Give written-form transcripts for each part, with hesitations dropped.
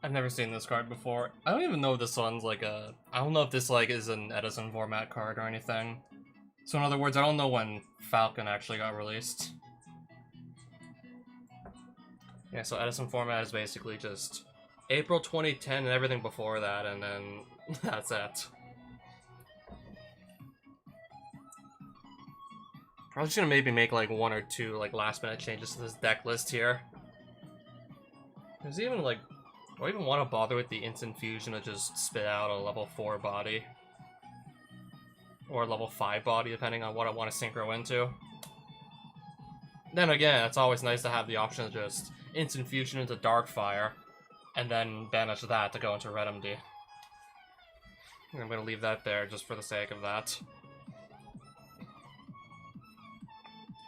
I've never seen this card before. I don't even know if this one's like a... I don't know if this like is an Edison format card or anything. So in other words, I don't know when Falcon actually got released. Yeah, so Edison format is basically just April 2010 and everything before that, and then that's it. Probably just gonna maybe make like one or two like last minute changes to this deck list here. There's even like... Do I even want to bother with the instant fusion to just spit out a level 4 body? Or level 5 body, depending on what I want to synchro into. Then again, it's always nice to have the option of just instant fusion into Darkfire, and then banish that to go into Red MD. I'm gonna leave that there just for the sake of that.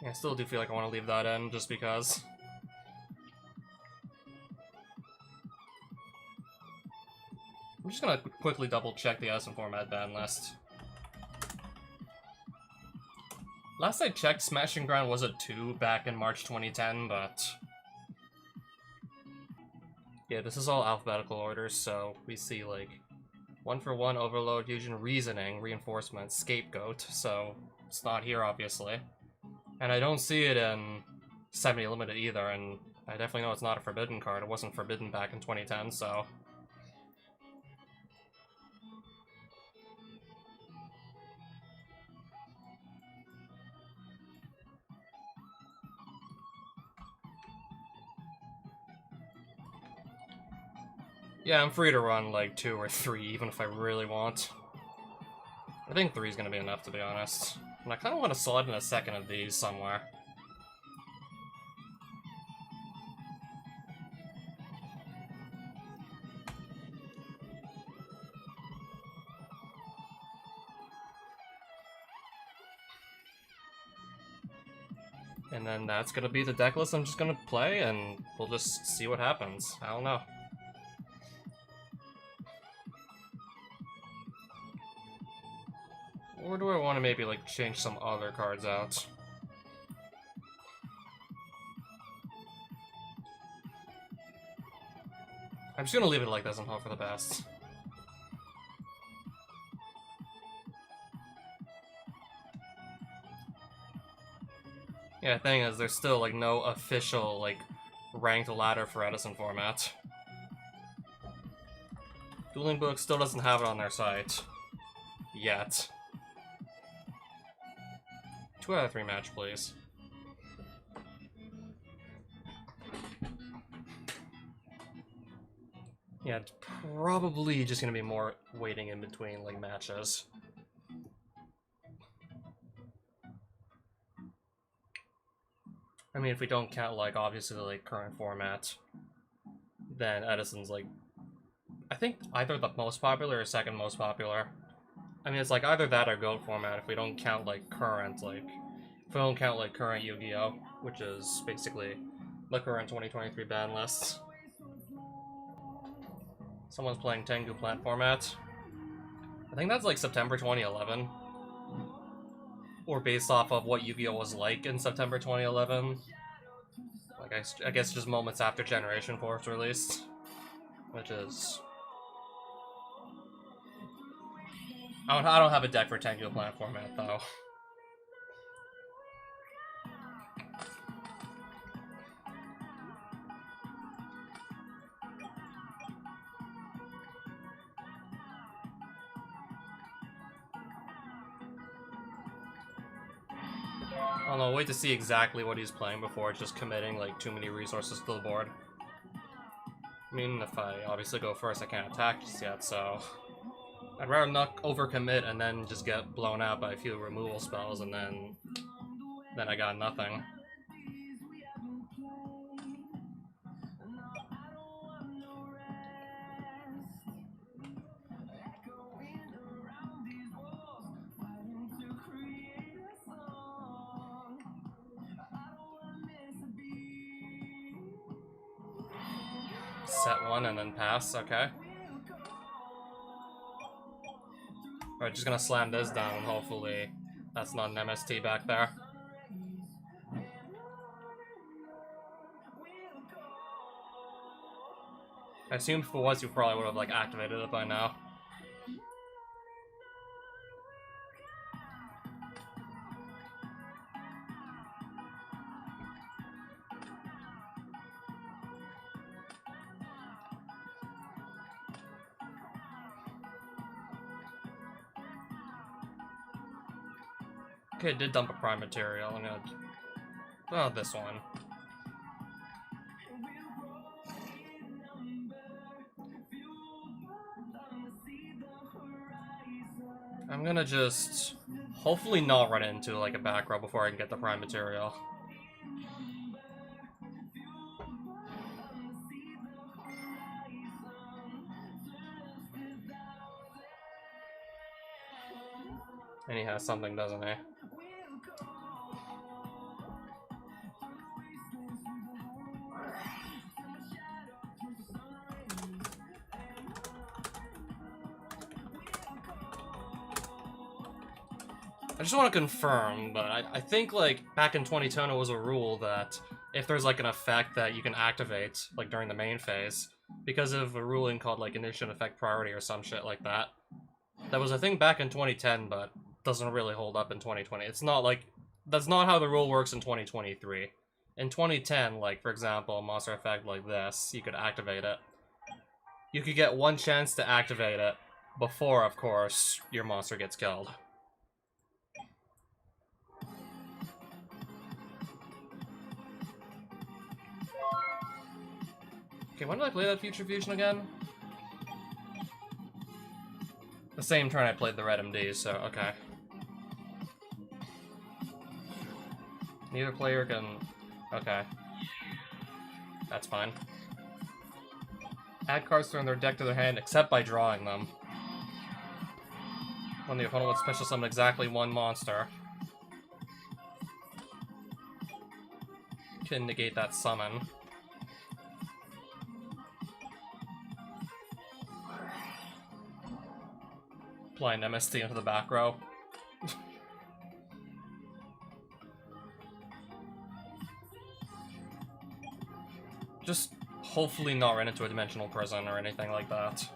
Yeah, I still do feel like I want to leave that in, just because. I'm just gonna quickly double check the Edison format ban list. Last I checked, Smashing Ground was a 2 back in March 2010, but... Yeah, this is all alphabetical orders, so we see, like, 1-for-1, Overload, Fusion, Reasoning, Reinforcement, Scapegoat, so it's not here, obviously. And I don't see it in Semi-Limited either, and I definitely know it's not a forbidden card. It wasn't forbidden back in 2010, so... Yeah, I'm free to run like 2 or 3, even if I really want. I think 3 is going to be enough, to be honest. And I kind of want to slot in a second of these somewhere. And then that's going to be the deck list I'm just going to play, and we'll just see what happens. I don't know. Or do I want to maybe, like, change some other cards out? I'm just gonna leave it like this and hope for the best. Yeah, the thing is, there's still, like, no official, like, ranked ladder for Edison format. Dueling Book still doesn't have it on their site. Yet. 2 out of 3 match, please. Yeah, it's probably just gonna be more waiting in between, like, matches. I mean, if we don't count, like, obviously the, like, current format, then Edison's, like, I think either the most popular or second most popular. I mean, it's, like, either that or GOAT format if we don't count, like, current, like, if we don't count, like, current Yu-Gi-Oh, which is basically the current 2023 ban lists. Someone's playing Tengu Plant format. I think that's, like, September 2011. Or based off of what Yu-Gi-Oh was like in September 2011. Like, I guess just moments after Generation 4 was released. Which is... I don't have a deck for Tengu Plant format, though. I don't know, wait to see exactly what he's playing before just committing, like, too many resources to the board. I mean, if I obviously go first, I can't attack just yet, so... I'd rather not overcommit and then just get blown out by a few removal spells, and then I got nothing. Set one and then pass, okay. Alright, just gonna slam this down and hopefully that's not an MST back there. I assumed if it was, you probably would have, like, activated it by now. Okay, it did dump a prime material. I'm gonna... Oh, this one. I'm gonna just... hopefully not run into, like, a back row before I can get the prime material. And he has something, doesn't he? I just want to confirm, but I think, like, back in 2010 it was a rule that if there's, like, an effect that you can activate, like, during the main phase, because of a ruling called, like, initial effect priority or some shit like that. That was a thing back in 2010, but doesn't really hold up in 2020. It's not, like, that's not how the rule works in 2023. In 2010, like, for example, a monster effect like this, you could activate it. You could get one chance to activate it before, of course, your monster gets killed. Okay, when did I play that Future Fusion again? The same turn I played the Red MD, so okay. Neither player can... okay. That's fine. Add cards from their deck to their hand, except by drawing them. When the opponent would special summon exactly one monster. Can negate that summon. Blind MST into the back row. Just hopefully not run into a dimensional prison or anything like that.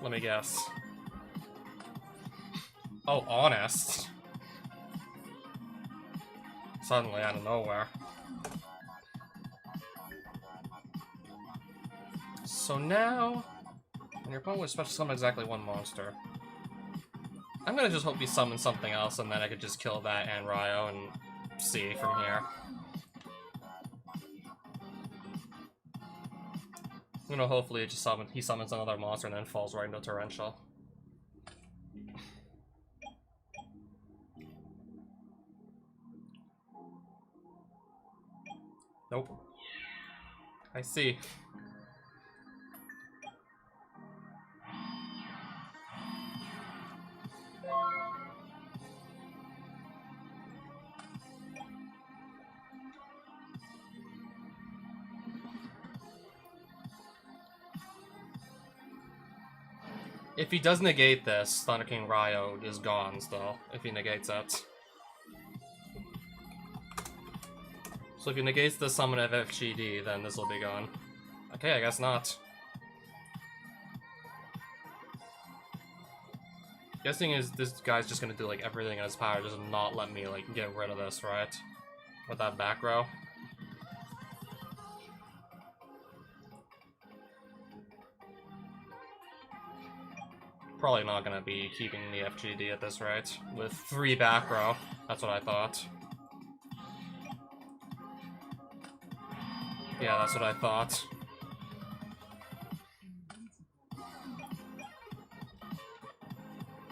Let me guess. Oh, honest. Suddenly, out of nowhere. So now, when your opponent would special summon exactly one monster, I'm gonna just hope he summons something else, and then I could just kill that and Ryo and see from here. I'm gonna hopefully just he summons another monster and then falls right into Torrential. Nope. I see. If he does negate this, Thunder King Ryo is gone still, if he negates it. So if he negates the summon of FGD, then this will be gone. Okay, I guess not. Guessing is this guy's just gonna do like everything in his power, just not let me like get rid of this, right? With that back row. Probably not gonna be keeping the FGD at this rate. With 3 back row, that's what I thought. Yeah, that's what I thought.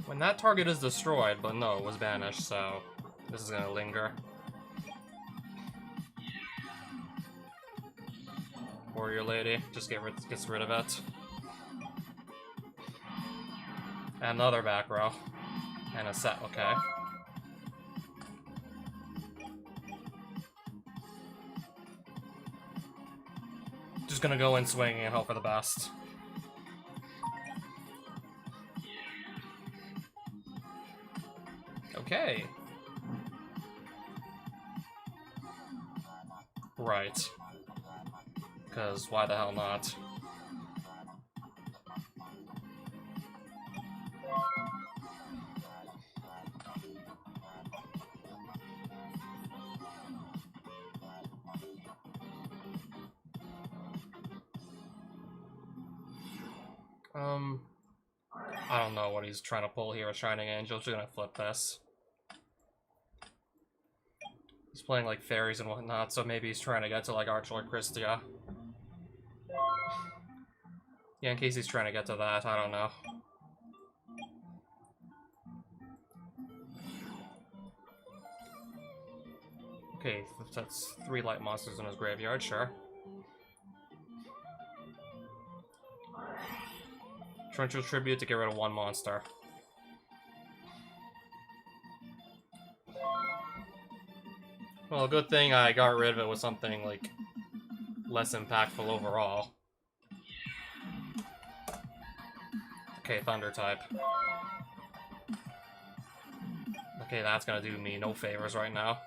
When that target is destroyed, but no, it was banished, so this is gonna linger. Warrior Lady. Just gets rid of it. Another back row. And a set, okay. Just gonna go in swinging and hope for the best. Okay. Right. Because why the hell not? I don't know what he's trying to pull here with Shining Angel. Just gonna flip this. He's playing like fairies and whatnot, so maybe he's trying to get to like Archlord Christia. Yeah, in case he's trying to get to that, I don't know. Okay, that's 3 light monsters in his graveyard, sure. Torrential Tribute to get rid of 1 monster. Well, good thing I got rid of it with something, like, less impactful overall. Okay, Thunder type. Okay, that's gonna do me no favors right now.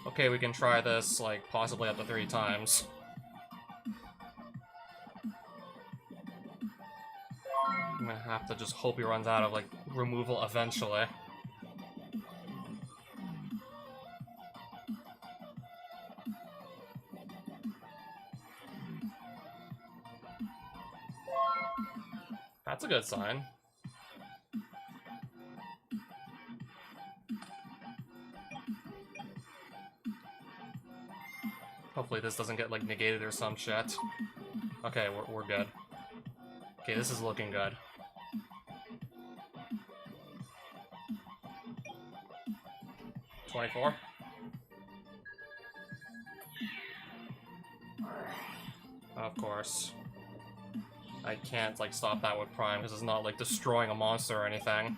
Okay, we can try this, like, possibly up to 3 times. I'm gonna have to just hope he runs out of, like, removal eventually. That's a good sign. Hopefully this doesn't get, like, negated or some shit. Okay, we're good. Okay, this is looking good. $24. Of course. I can't, like, stop that with Prime, because it's not, like, destroying a monster or anything.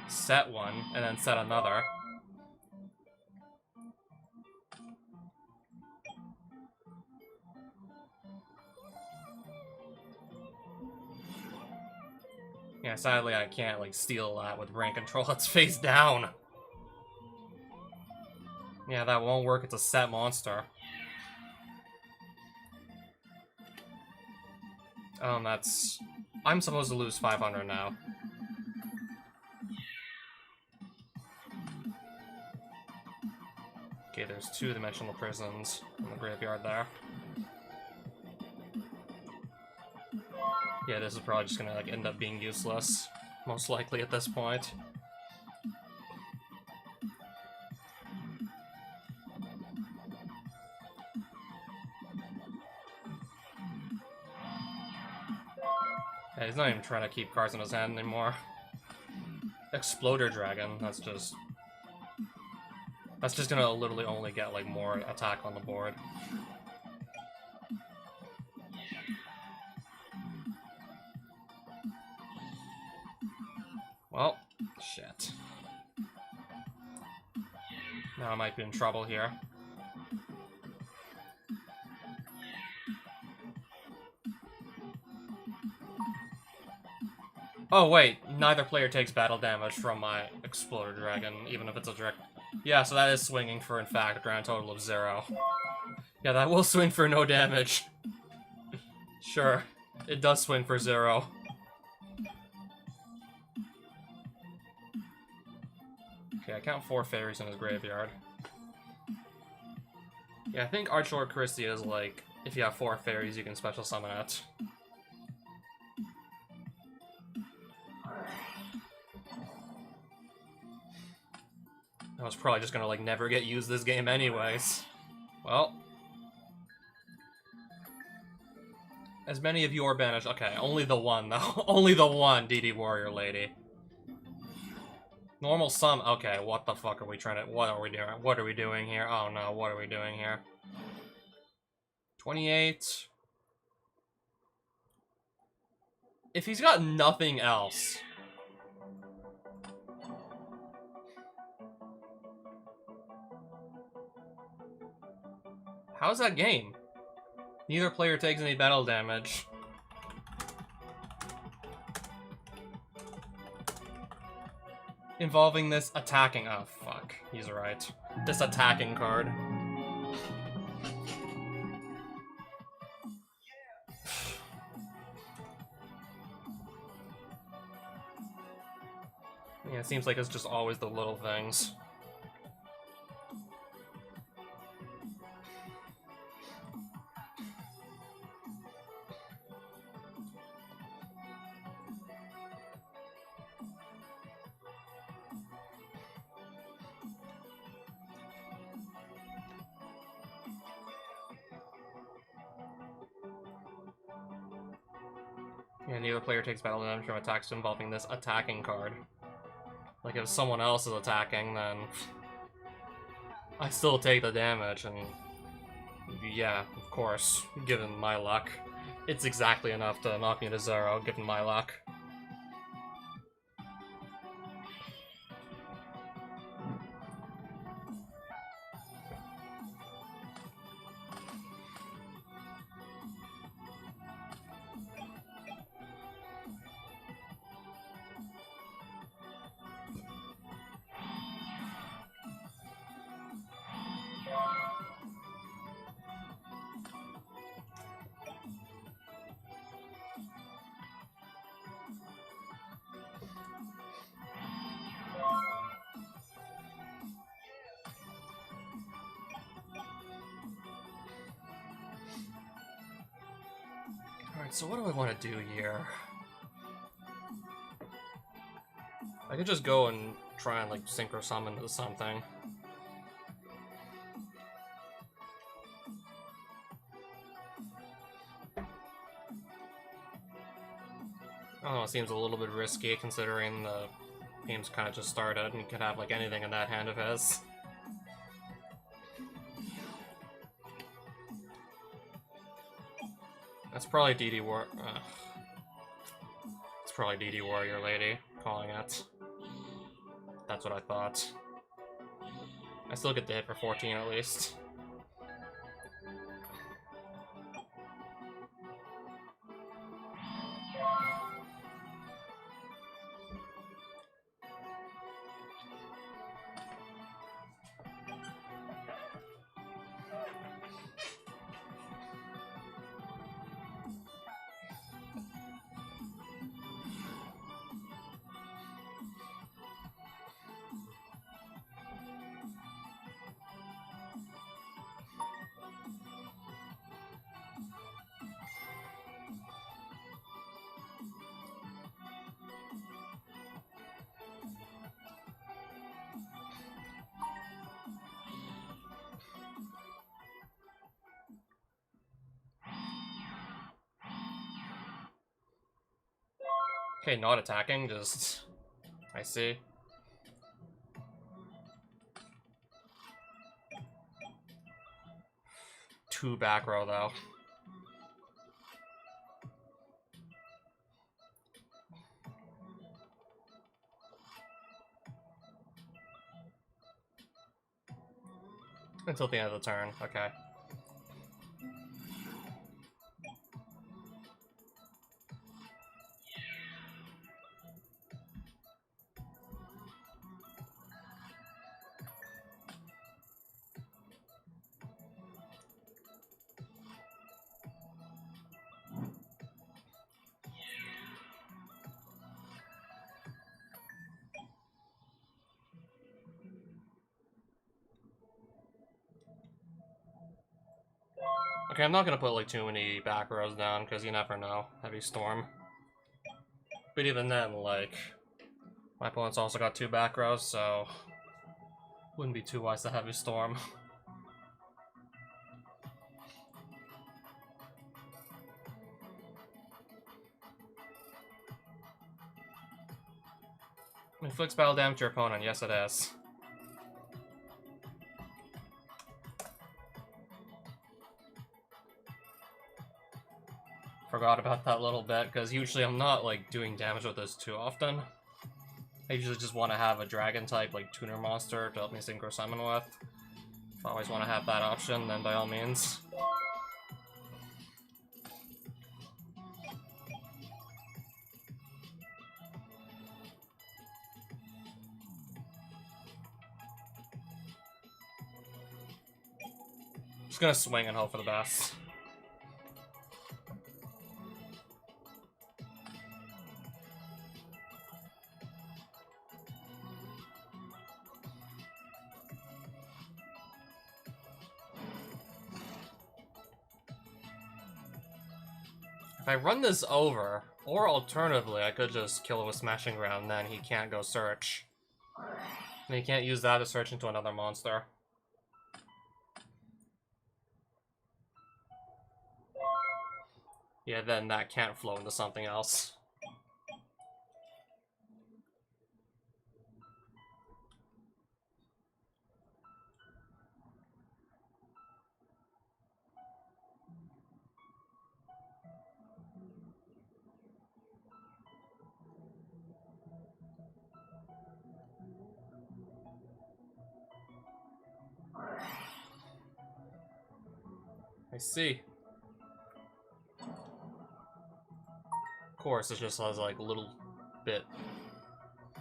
Set one, and then set another. Yeah, sadly I can't, like, steal that with brain control. It's face down. Yeah, that won't work. It's a set monster. That's... I'm supposed to lose 500 now. Okay, there's 2 dimensional prisons in the graveyard there. Yeah, this is probably just gonna, like, end up being useless. Most likely at this point. Yeah, he's not even trying to keep cards in his hand anymore. Exploder Dragon, that's just gonna literally only get, like, more attack on the board. Well, shit. Now I might be in trouble here. Oh wait, neither player takes battle damage from my Exploder Dragon, even if it's a direct... Yeah, so that is swinging for, in fact, a grand total of 0. Yeah, that will swing for no damage. Sure, it does swing for 0. Okay, I count 4 fairies in his graveyard. Yeah, I think Archlord Christia is like, if you have 4 fairies, you can special summon it. I was probably just gonna, like, never get used this game anyways. Well. As many of you are banished. Okay, only the one, though. Only the one, DD Warrior Lady. Normal sum. Okay, what the fuck are we trying to... What are we doing? What are we doing here? Oh, no, what are we doing here? 28. If he's got nothing else... How's that game? Neither player takes any battle damage. Involving this attacking... Oh, fuck. He's right. This attacking card. Yeah, it seems like it's just always the little things. Yeah, neither player takes battle damage from attacks involving this attacking card. Like, if someone else is attacking, then I still take the damage, and yeah, of course, given my luck. It's exactly enough to knock me to 0, given my luck. Alright, so what do I want to do here? I could just go and try and, like, synchro summon to something. I don't know, it seems a little bit risky considering the game's kind of just started and you could have, like, anything in that hand of his. That's probably DD War. It's probably DD Warrior Lady calling it. That's what I thought. I still get the hit for 14 at least. Okay, not attacking, just... I see. Two back row, though. Until the end of the turn, okay. Okay, I'm not gonna put, like, too many back rows down, because you never know. Heavy Storm. But even then, like, my opponent's also got two back rows, so... Wouldn't be too wise to Heavy Storm. Inflicts battle damage to your opponent. Yes, it is. Forgot about that little bit, because usually I'm not, like, doing damage with this too often. I usually just want to have a dragon-type, like, tuner monster to help me synchro summon with. If I always want to have that option, then by all means. Just gonna swing and hope for the best. If I run this over, or alternatively, I could just kill it with Smashing Ground, then he can't go search. And he can't use that to search into another monster. Yeah, then that can't flow into something else. I see. Of course, it just has, like, a little bit.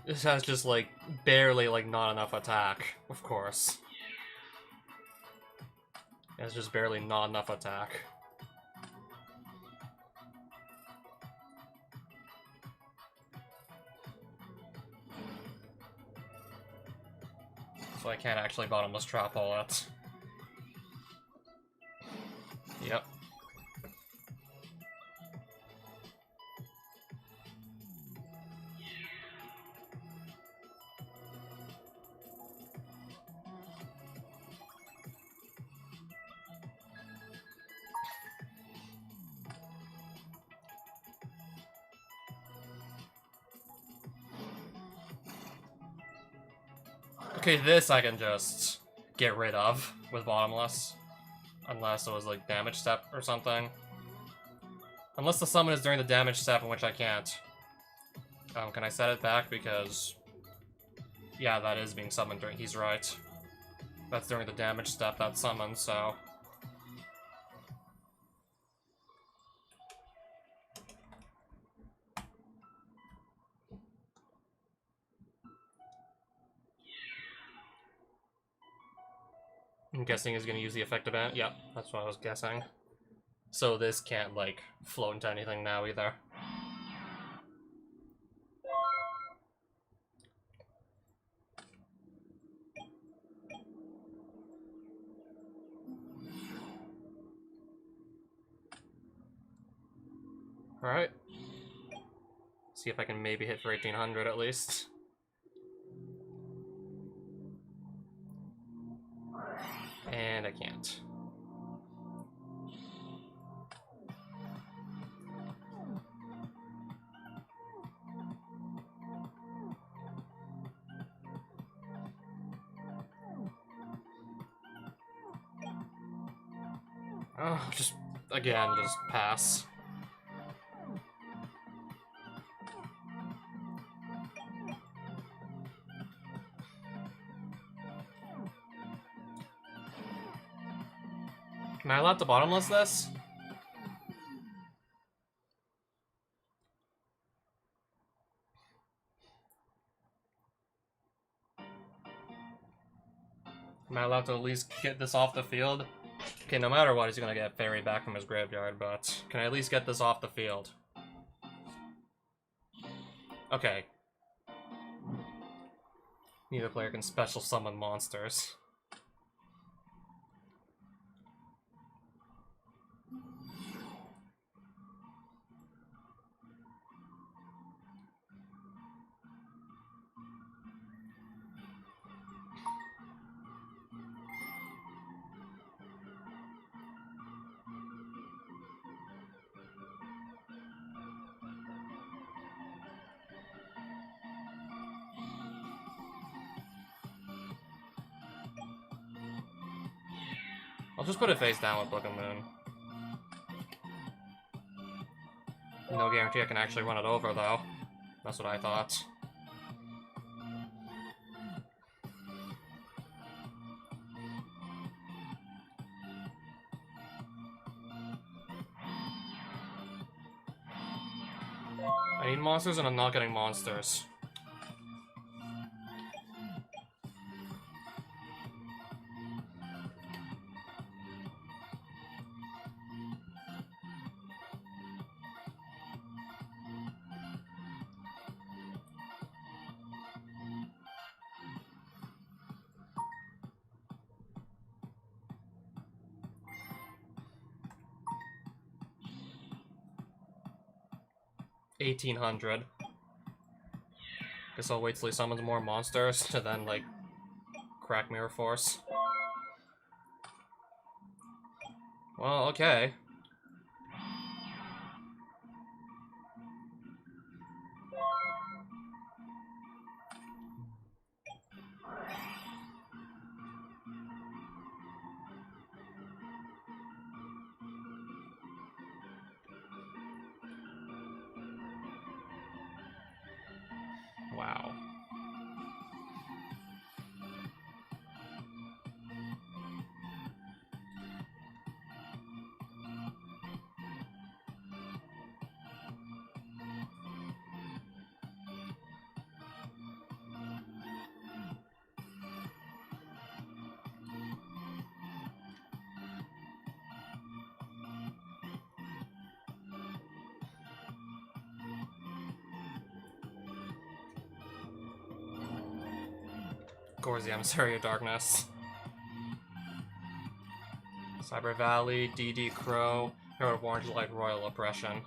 It has just, like, barely, like, not enough attack. Of course. It has just barely not enough attack. So I can't actually bottomless trap all that. Yep. Okay, this I can just get rid of with bottomless. Unless it was like damage step or something. Unless the summon is during the damage step, in which I can't. Can I set it back? Because yeah, that is being summoned during. He's right. That's during the damage step that's summoned, so. I'm guessing he's gonna use the effective ant. Yep, that's what I was guessing. So this can't, like, float into anything now either. Alright. See if I can maybe hit for 1800 at least. And I can't. Oh, just, again, just pass. Am I allowed to bottomless this? Am I allowed to at least get this off the field? Okay, no matter what, he's gonna get Fairy back from his graveyard, but can I at least get this off the field? Okay. Neither player can special summon monsters. I'll just put it face down with Book of Moon. No guarantee I can actually run it over, though. That's what I thought. I need monsters and I'm not getting monsters. $1,800. Guess I'll wait till he summons more monsters to then, like, crack Mirror Force. Well, okay. Wow. Gor's the Emissary of Darkness. Cyber Valley, DD Crow, Hero of Orange Light, Royal Oppression.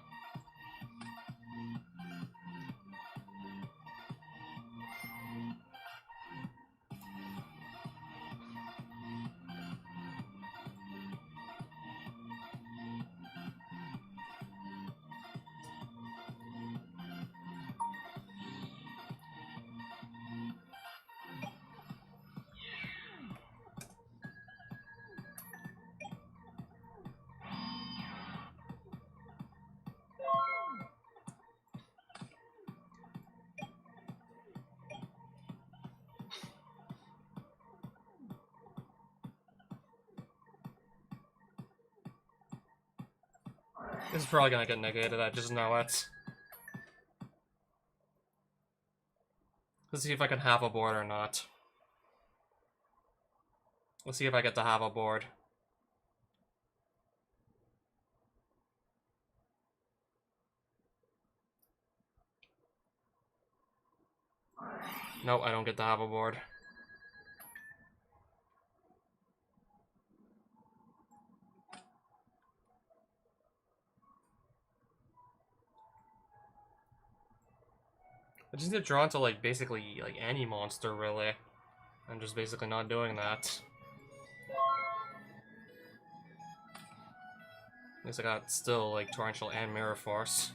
This is probably gonna get negated, I just know it. Let's see if I can have a board or not. Let's see if I get to have a board. Nope, I don't get to have a board. I just get drawn to, like, basically, like, any monster, really. I'm just basically not doing that. At least I got still, like, Torrential and Mirror Force.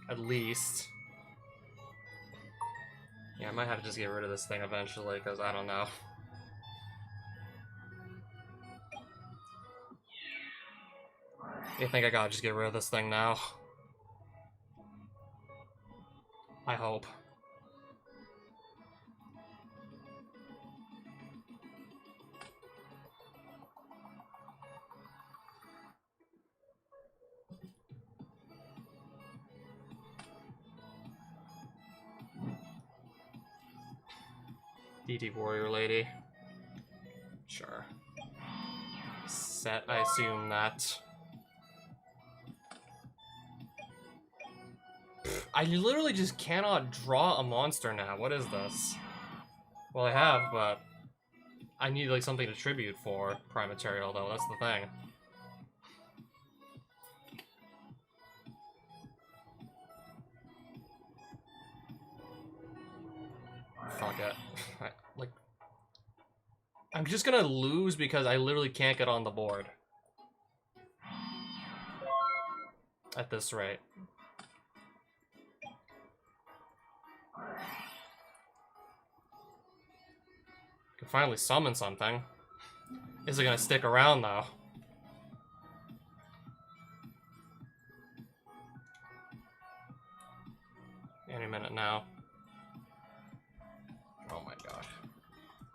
At least. Yeah, I might have to just get rid of this thing eventually, because I don't know. I think I gotta just get rid of this thing now. I hope. DT Warrior Lady. Sure. Set, I assume that. I literally just cannot draw a monster now. What is this? Well, I have, but I need, like, something to tribute for Prime Material, though. That's the thing. Fuck it. I'm just gonna lose because I literally can't get on the board. At this rate. Can finally summon something. Is it gonna stick around, though? Any minute now. Oh my god.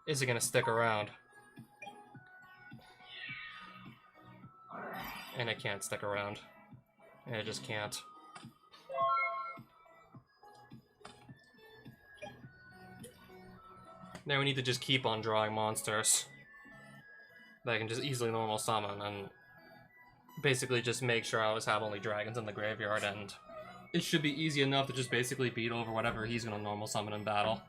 Is it gonna stick around? And it can't stick around. And it just can't. Now we need to just keep on drawing monsters that I can just easily normal summon, and basically just make sure I always have only dragons in the graveyard, and it should be easy enough to just basically beat over whatever he's gonna normal summon in battle.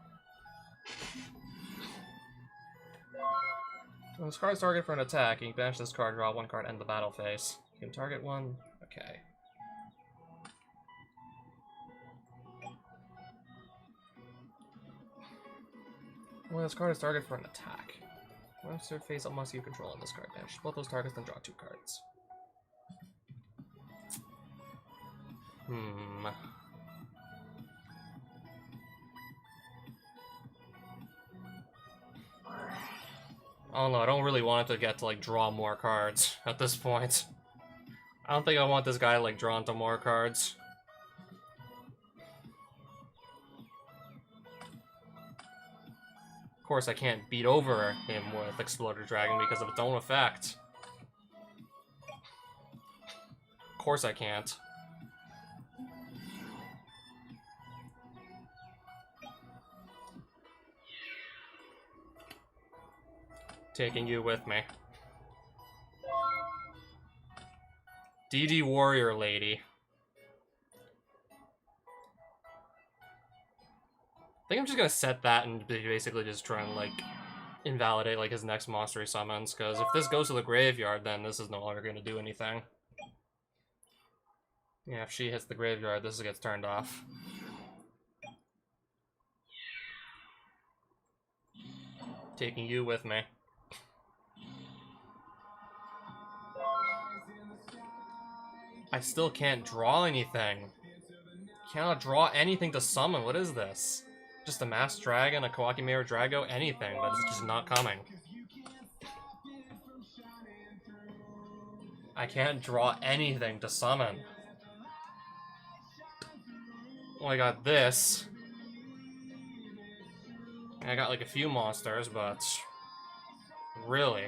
When this card is targeted for an attack, you can banish this card, draw one card, end the battle phase. You can target one. Okay. When this card is targeted for an attack. Once their face up monster you control on this card, banish both those targets, then draw two cards. Oh no, I don't really want it to get to, like, draw more cards at this point. I don't think I want this guy, like, drawn to more cards. Of course, I can't beat over him with Exploder Dragon because of its own effect. Of course I can't. Taking you with me. DD Warrior Lady. I think I'm just gonna set that and basically just try and, like, invalidate, like, his next monster he summons, because if this goes to the graveyard, then this is no longer gonna do anything. Yeah, if she hits the graveyard, this gets turned off. Taking you with me. I still can't draw anything. Cannot draw anything to summon. What is this? Just a Masked Dragon, a Kawaki Mirror Drago, anything, but it's just not coming. I can't draw anything to summon. Well, I got this. I got, like, a few monsters, but really.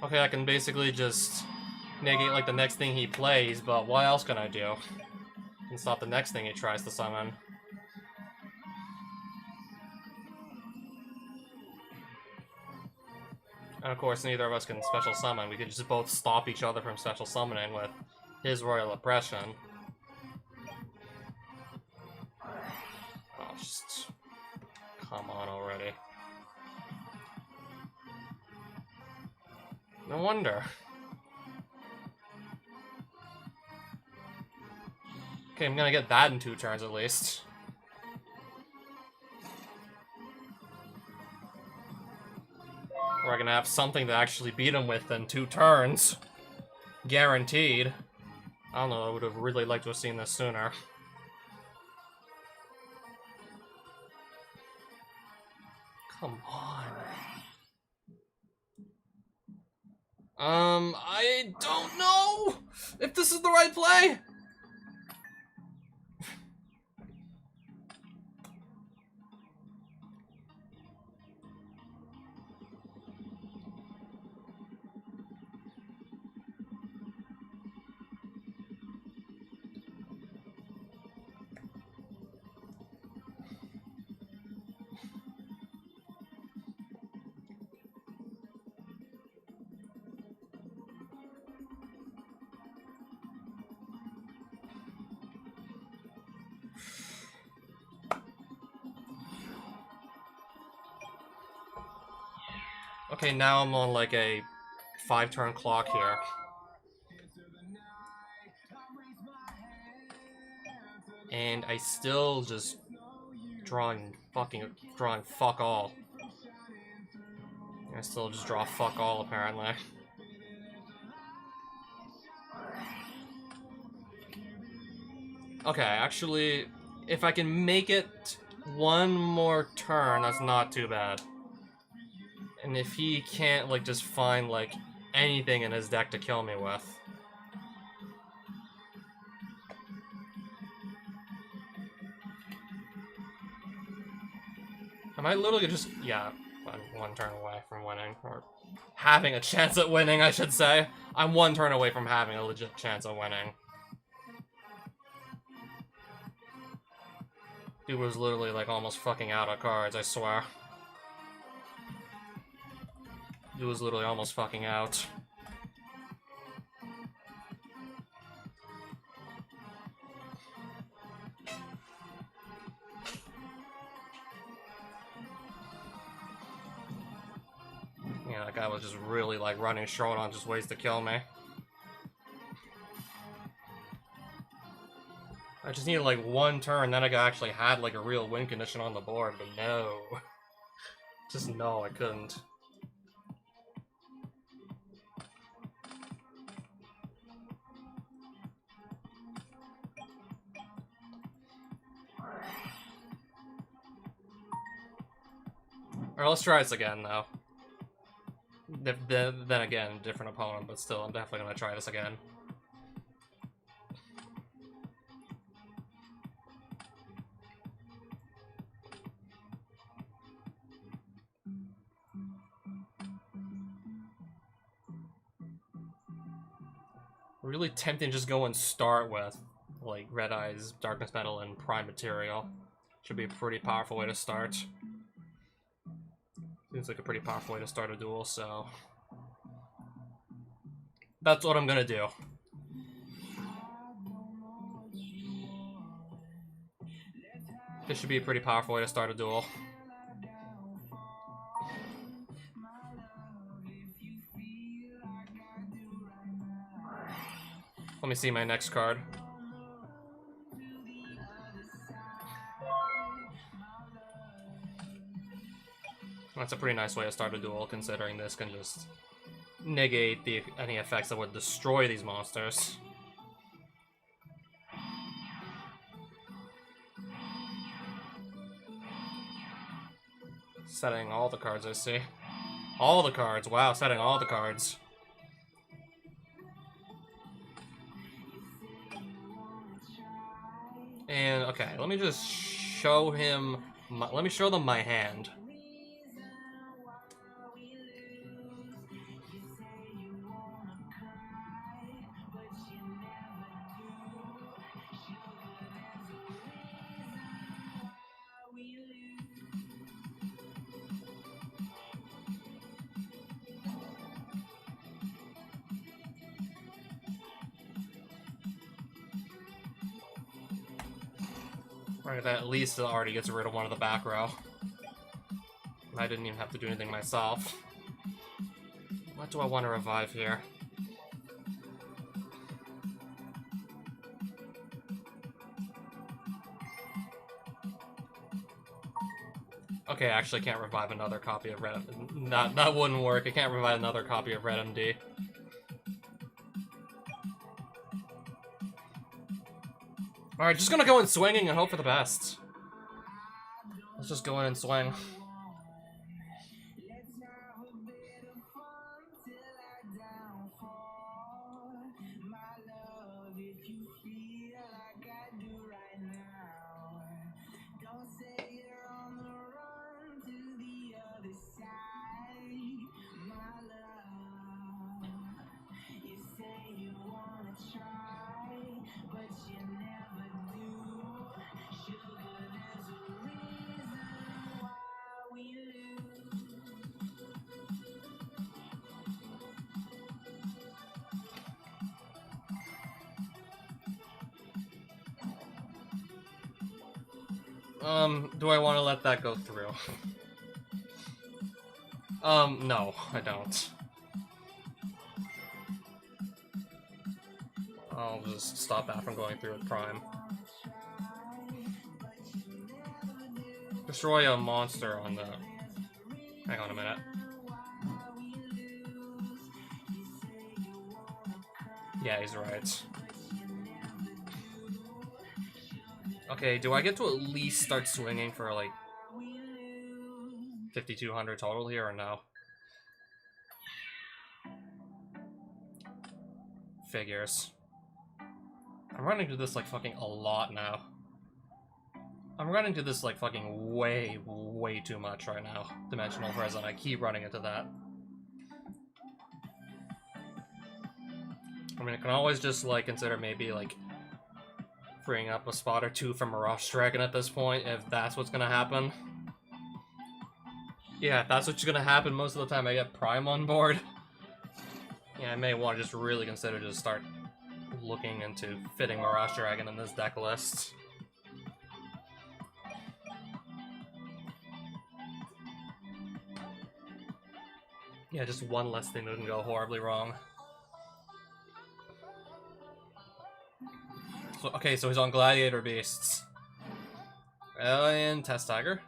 Okay, I can basically just negate, like, the next thing he plays, but what else can I do? I can stop the next thing he tries to summon. And of course, neither of us can special summon. We could just both stop each other from special summoning with his Royal Oppression. Oh, just... come on already. No wonder. Okay, I'm gonna get that in 2 turns at least. We're gonna have something to actually beat him with in 2 turns. Guaranteed. I don't know, I would have really liked to have seen this sooner. Come on. I don't know if this is the right play. Okay, now I'm on, like, a 5-turn clock here. And I still just drawing fuck all. I still just draw fuck all, apparently. Okay, actually, if I can make it one more turn, that's not too bad. And if he can't, like, just find, like, anything in his deck to kill me with. I might literally just, yeah, one turn away from winning, or having a chance at winning, I should say. I'm one turn away from having a legit chance of winning. Dude was literally, like, almost fucking out of cards, I swear. Dude was literally almost fucking out. Yeah, that guy was just really, like, running short on just ways to kill me. I just needed, like, one turn, then I actually had, like, a real win condition on the board, but no. Just no, I couldn't. Alright, let's try this again, though. Then again, different opponent, but still, I'm definitely gonna try this again. Really tempting to just go and start with, like, Red Eyes, Darkness Metal, and Prime Material. Should be a pretty powerful way to start. Seems like a pretty powerful way to start a duel, so... that's what I'm gonna do. This should be a pretty powerful way to start a duel. Let me see my next card. That's a pretty nice way to start a duel, considering this can just negate any effects that would destroy these monsters. Setting all the cards, I see. All the cards, wow, setting all the cards. And, okay, let me just show him, let me show them my hand. Right, that at least already gets rid of one of the back row. I didn't even have to do anything myself. What do I want to revive here? Okay, I actually can't revive another copy of Red... That wouldn't work. I can't revive another copy of Red MD. Alright, just gonna go in swinging and hope for the best. Let's just go in and swing. Do I want to let that go through? No, I don't. I'll just stop that from going through with Prime. Destroy a monster on the... Hang on a minute. Yeah, he's right. Okay, do I get to at least start swinging for like 5,200 total here or no? Figures. I'm running to this like fucking a lot now. I'm running to this like fucking way, way too much right now. Dimensional Prison. I keep running into that. I mean, I can always just like consider maybe like freeing up a spot or two from Mirage Dragon at this point, if that's what's gonna happen. Yeah, if that's what's gonna happen most of the time I get Prime on board. Yeah, I may want to just really consider just start looking into fitting Mirage Dragon in this deck list. Yeah, just one less thing that can go horribly wrong. So, okay, so he's on Gladiator Beasts. And Test Tiger.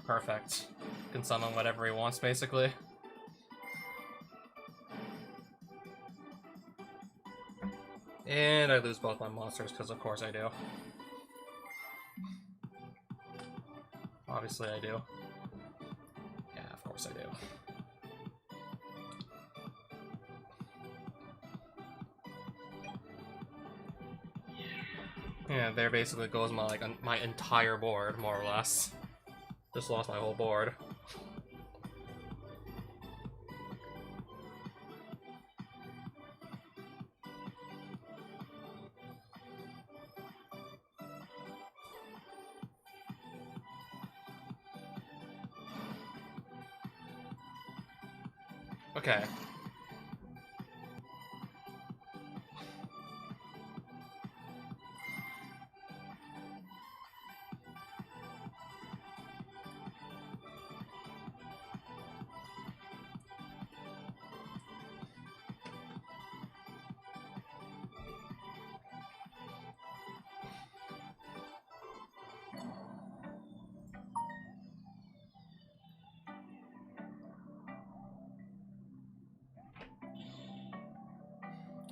Perfect. Can summon whatever he wants, basically. And I lose both my monsters, because of course I do. Obviously I do. Yeah, of course I do. Yeah, there basically goes my my entire board, more or less. Just lost my whole board. Okay.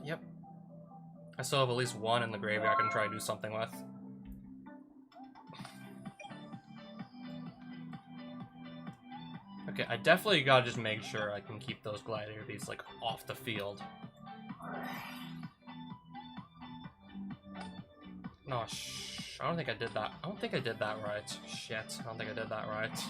Yep. I still have at least one in the graveyard I can try to do something with. Okay, I definitely gotta just make sure I can keep those Gladiator Beasts, like, off the field. No, I don't think I did that. I don't think I did that right. Shit, I don't think I did that right.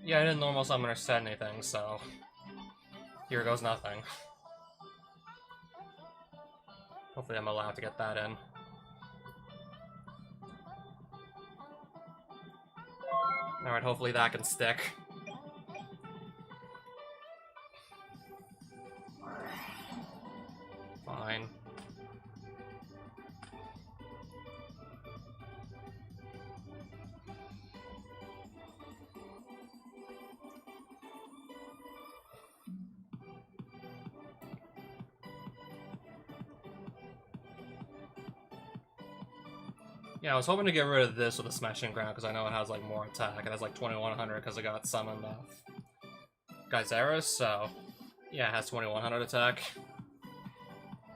Yeah, I didn't normal summon or set anything, so here goes nothing. Hopefully I'm allowed to get that in. Alright, hopefully that can stick. Fine. Yeah, I was hoping to get rid of this with a Smashing Ground because I know it has like more attack. It has like 2100 because it got summoned off Geyseris, so yeah, it has 2100 attack.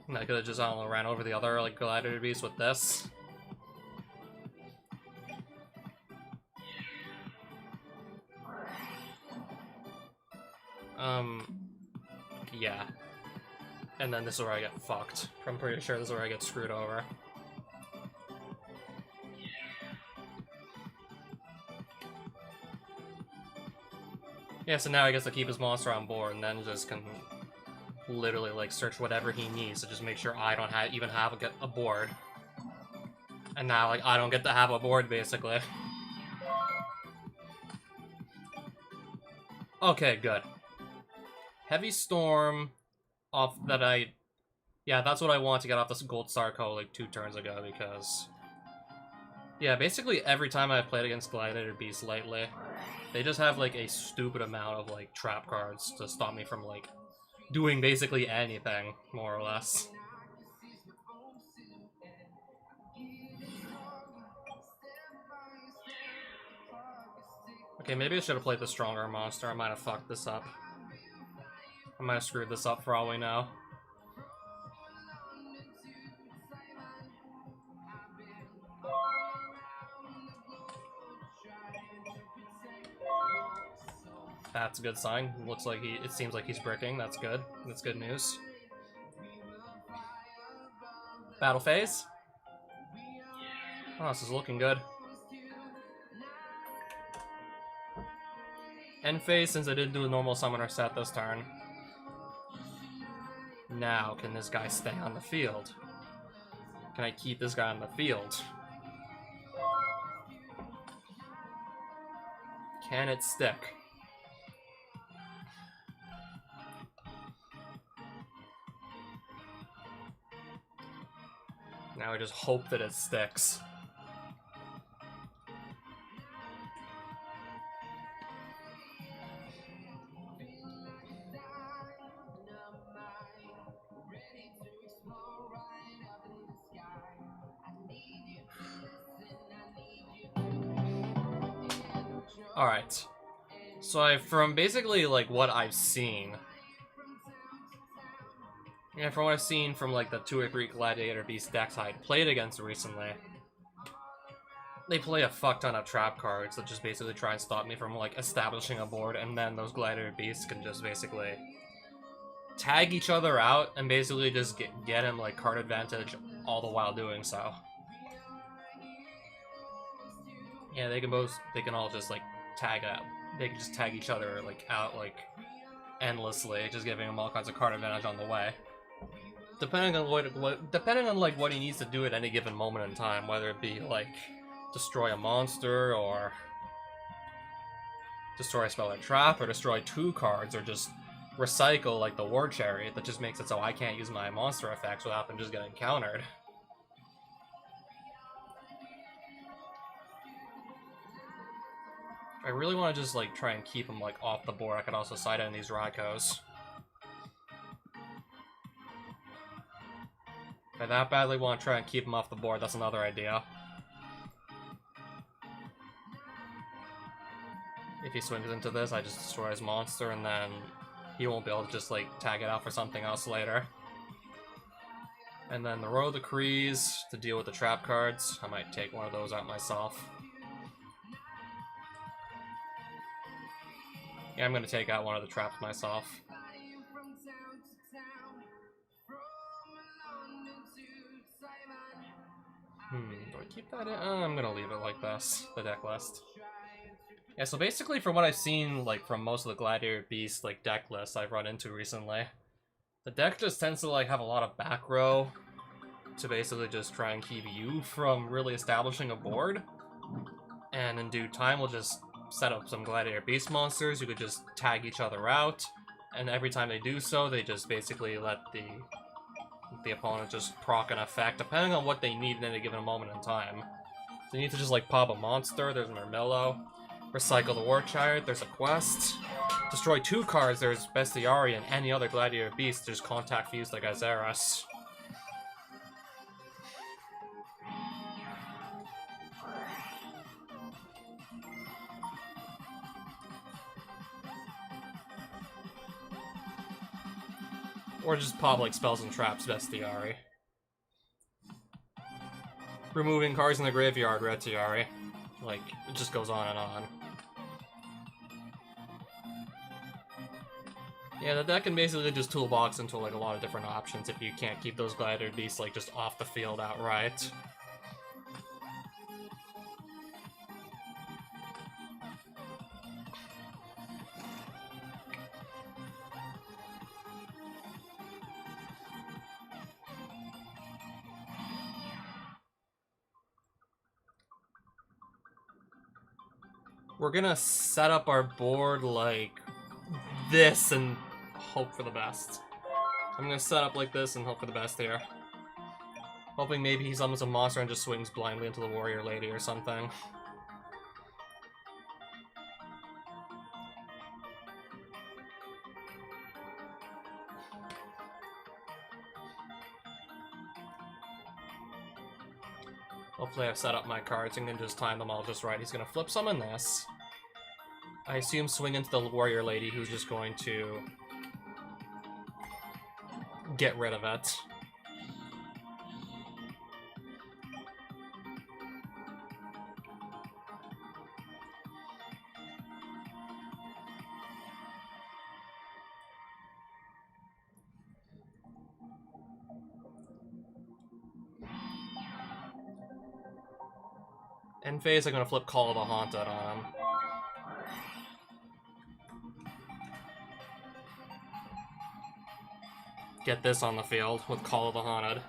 And I could have just, I don't know, ran over the other like Gladiator Beast with this. Yeah. And then this is where I get fucked. I'm pretty sure this is where I get screwed over. Yeah, so now he gets to keep his monster on board, and then just can literally, like, search whatever he needs to just make sure I don't even have a board. And now, like, I don't get to have a board, basically. Okay, good. Heavy Storm off that yeah, that's what I want to get off this Gold Sarko, like, 2 turns ago, because... Yeah, basically every time I've played against Gladiator Beasts lately, they just have, like, a stupid amount of, like, trap cards to stop me from, like, doing basically anything, more or less. Okay, maybe I should have played the stronger monster. I might have fucked this up. I might have screwed this up for all we know. That's a good sign. Looks like it seems like he's bricking. That's good. That's good news. Battle phase? Oh, this is looking good. End phase, since I didn't do a normal summoner set this turn. Now, can this guy stay on the field? Can I keep this guy on the field? Can it stick? Now I just hope that it sticks. Alright. So from basically like what I've seen, and from what I've seen from like the 2 or 3 Gladiator Beast decks I played against recently, they play a fuck ton of trap cards that just basically try and stop me from like establishing a board, and then those Gladiator Beasts can just basically tag each other out and basically just get him like card advantage all the while doing so. Yeah, they can all just like tag out. They can just tag each other like out like endlessly, just giving him all kinds of card advantage on the way. Depending on what he needs to do at any given moment in time, whether it be like destroy a monster or destroy a spell or trap or destroy 2 cards or just recycle like the War Chariot that just makes it so I can't use my monster effects without them just getting countered. If I really want to just like try and keep him like off the board, I could also side in these Raikos. If I that badly want to try and keep him off the board, that's another idea. If he swings into this, I just destroy his monster, and then he won't be able to just like tag it out for something else later. And then the Royal Decrees to deal with the trap cards. I might take one of those out myself. Yeah, I'm gonna take out one of the traps myself. Do I keep that in? I'm gonna leave it like this, the deck list. Yeah, so basically from what I've seen, like, from most of the Gladiator Beast, like, deck lists I've run into recently, the deck just tends to, like, have a lot of back row to basically just try and keep you from really establishing a board. And in due time, we'll just set up some Gladiator Beast monsters who could just tag each other out. And every time they do so, they just basically let the opponent just proc an effect, depending on what they need in any given moment in time. So you need to just, like, pop a monster, there's Mermillo. Recycle the War Chariot, there's a quest. Destroy 2 cards, there's Bestiari, and any other Gladiator Beast, there's Contact Fuse like Azeras. Or just pop like Spells and Traps Bestiari. Removing cards in the graveyard, Retiari. Like, it just goes on and on. Yeah, the deck can basically just toolbox into like a lot of different options if you can't keep those Gladiator Beasts like just off the field outright. We're gonna set up our board like this and hope for the best. I'm gonna set up like this and hope for the best here. Hoping maybe he summons a monster and just swings blindly into the Warrior Lady or something. Hopefully I've set up my cards and can just time them all just right. He's gonna flip summon this. I assume swing into the warrior lady, who's just going to get rid of it. End phase, I'm gonna flip Call of the Haunted on him. Get this on the field with Call of the Haunted.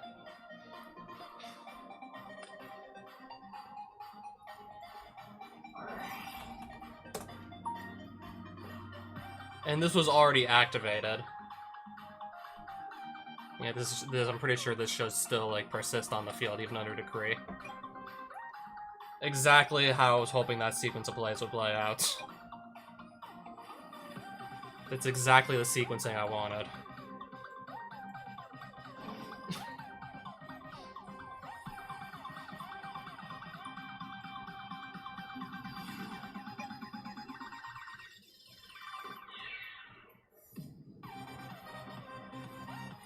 And this was already activated. Yeah, this I'm pretty sure this should still, like, persist on the field, even under Decree. Exactly how I was hoping that sequence of plays would play out. It's exactly the sequencing I wanted.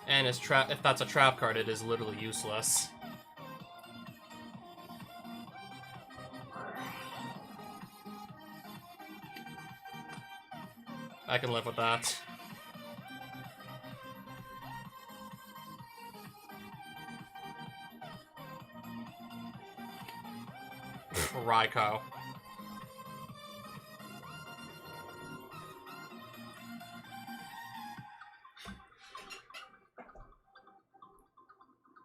And if that's a trap card, it is literally useless. I can live with that. Raiko.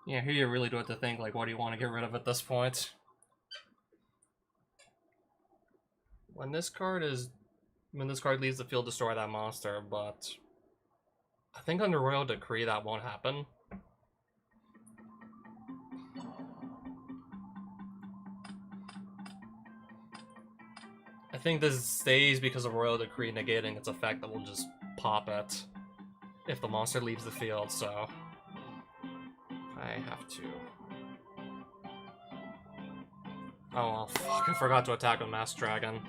Yeah, here you really do have to think, like, what do you want to get rid of at this point? When this card leaves the field, destroy that monster, but I think under Royal Decree that won't happen. I think this stays because of Royal Decree negating its effect that will just pop it if the monster leaves the field, so I have to... Oh well, fuck, I forgot to attack with Masked Dragon.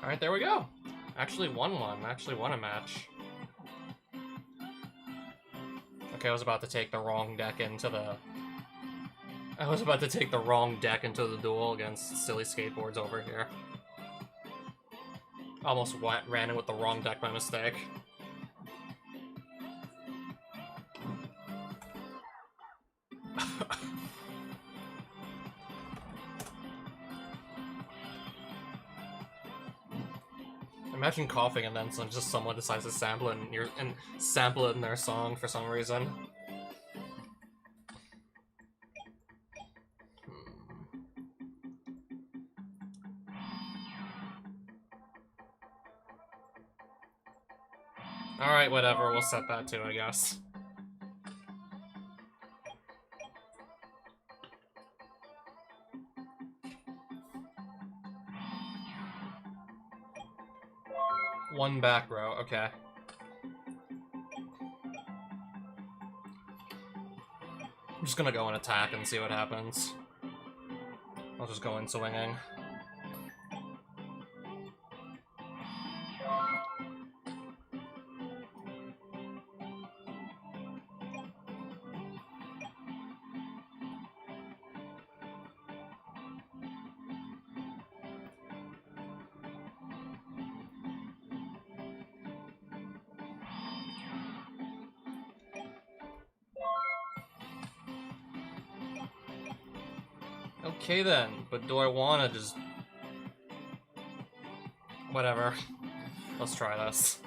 Alright, there we go. Actually won one. Actually won a match. Okay, I was about to take the wrong deck into the... I was about to take the wrong deck into the duel against silly skateboards over here. Almost ran in with the wrong deck by mistake. Imagine coughing and then just someone decides to sample it and sample it in their song for some reason. Alright, whatever, we'll set that too, I guess. One back row, okay. I'm just gonna go and attack and see what happens. I'll just go in swinging. Okay then, but do I wanna just... Whatever. Let's try this.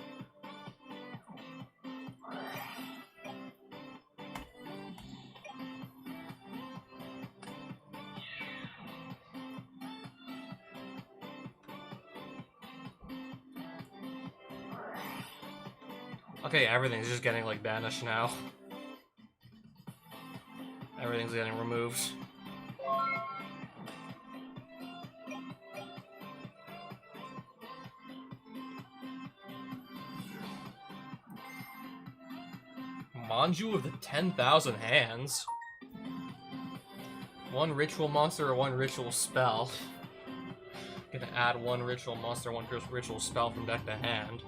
Okay, everything's just getting, like, banished now. Everything's getting removed. Manju of the 10,000 hands? One ritual monster or one ritual spell? Gonna add one ritual monster, one ritual spell from deck to hand.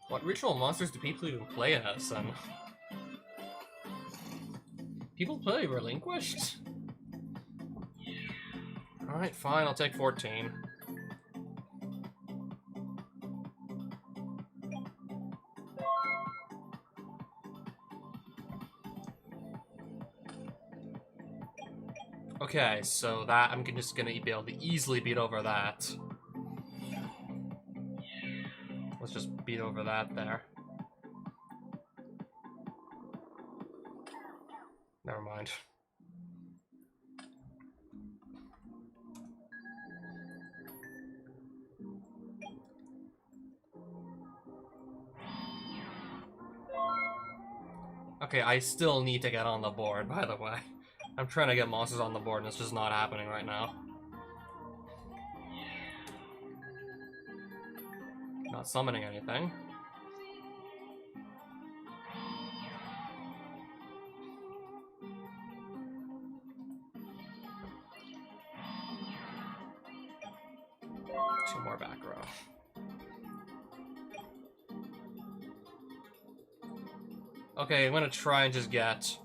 What ritual monsters do people even play in Edison? People play Relinquished? Alright, fine, I'll take 14. Okay, so that I'm just gonna be able to easily beat over that. Let's just beat over that there. Never mind. Okay, I still need to get on the board, by the way. I'm trying to get monsters on the board and it's just not happening right now. Not summoning anything. Two more back row. Okay, I'm gonna try and just get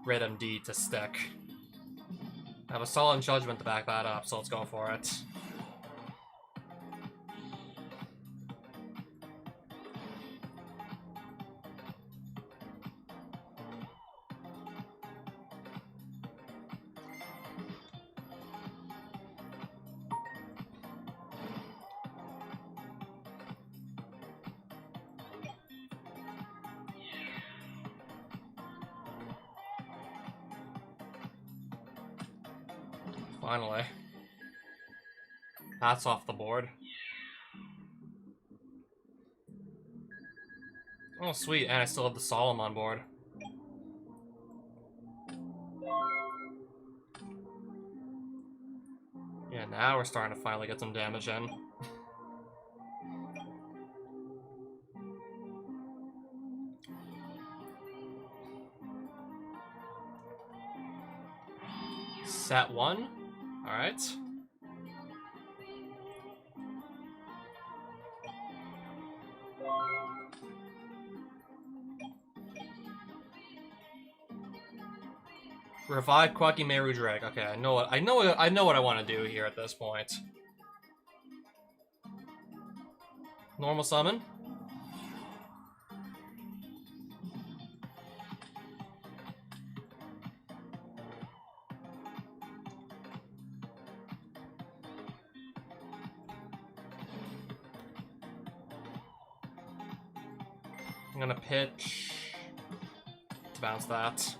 Red MD to stick. I have a solid judgment to back that up, so let's go for it. Finally. That's off the board. Oh, sweet, and I still have the Solemn on board. Yeah, now we're starting to finally get some damage in. Set 1. Alright. Revive Quacky Meru Drag. Okay, I know what I want to do here at this point. Normal summon. I'm gonna pitch to bounce that.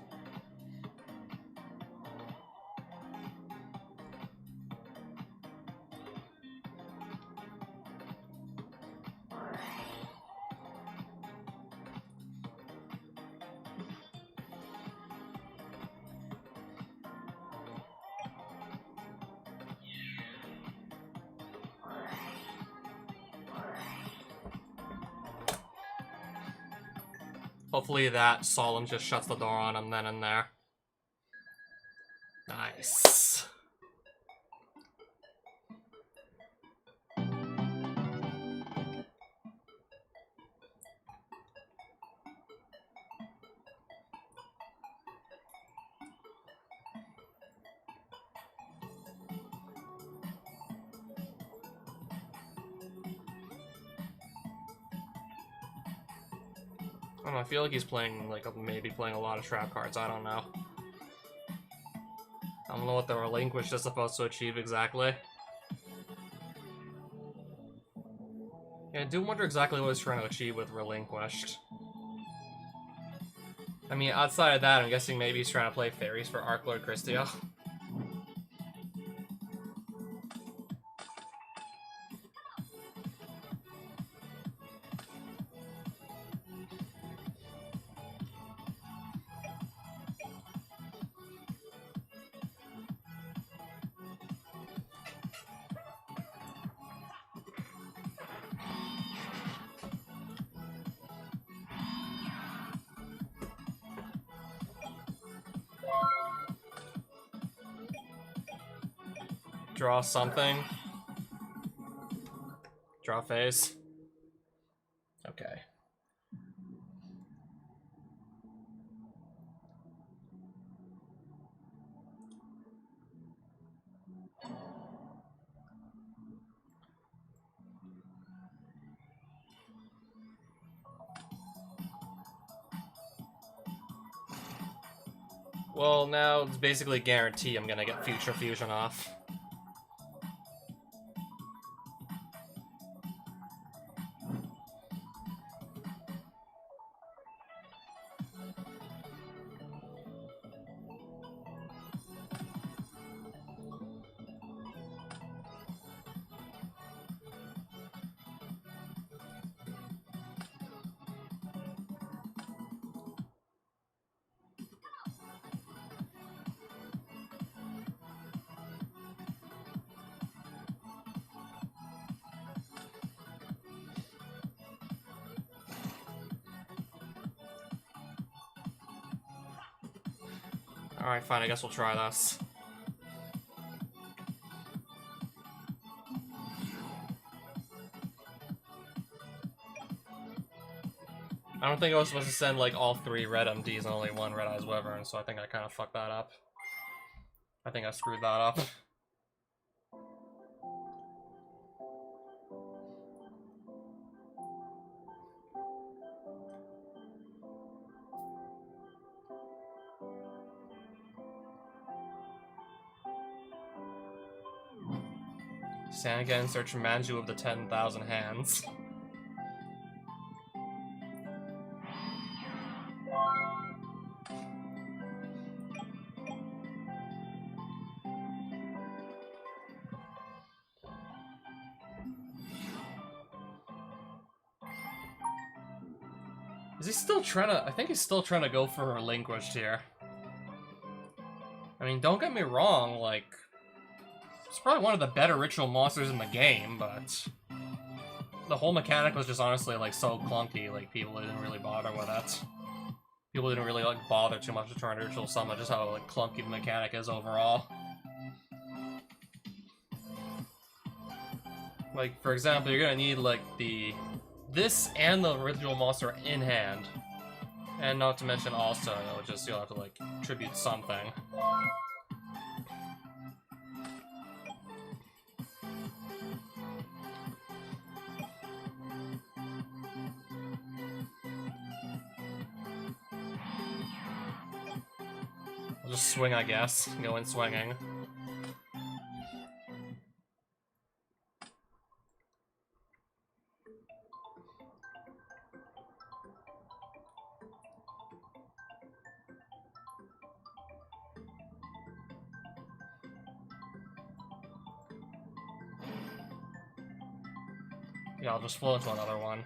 Hopefully that Solemn just shuts the door on him then and there. Nice. I don't know, I feel like he's playing, like, maybe playing a lot of trap cards, I don't know. I don't know what the Relinquished is supposed to achieve exactly. Yeah, I do wonder exactly what he's trying to achieve with Relinquished. I mean, outside of that, I'm guessing maybe he's trying to play fairies for Arc Lord Christio. Draw something. Draw phase. Okay. Well, now it's basically guaranteed I'm gonna get Future Fusion off. Alright, fine, I guess we'll try this. I don't think I was supposed to send, like, all 3 red MDs and only 1 red Eyes Wyvern, so I think I kind of fucked that up. I think I screwed that up. Sanaga and search Manju of the 10,000 hands. Is he still trying to... I think he's still trying to go for Relinquished here. I mean, don't get me wrong, like... It's probably one of the better ritual monsters in the game, but... The whole mechanic was just honestly, like, so clunky, like, people didn't really bother with it. People didn't really, like, bother too much to try to ritual summon, just how, like, clunky the mechanic is overall. Like, for example, you're gonna need, like, this and the ritual monster in hand. And not to mention also, just you'll have to, like, tribute something. I'll just swing, I guess. Go in swinging. Yeah, I'll just flow into another one.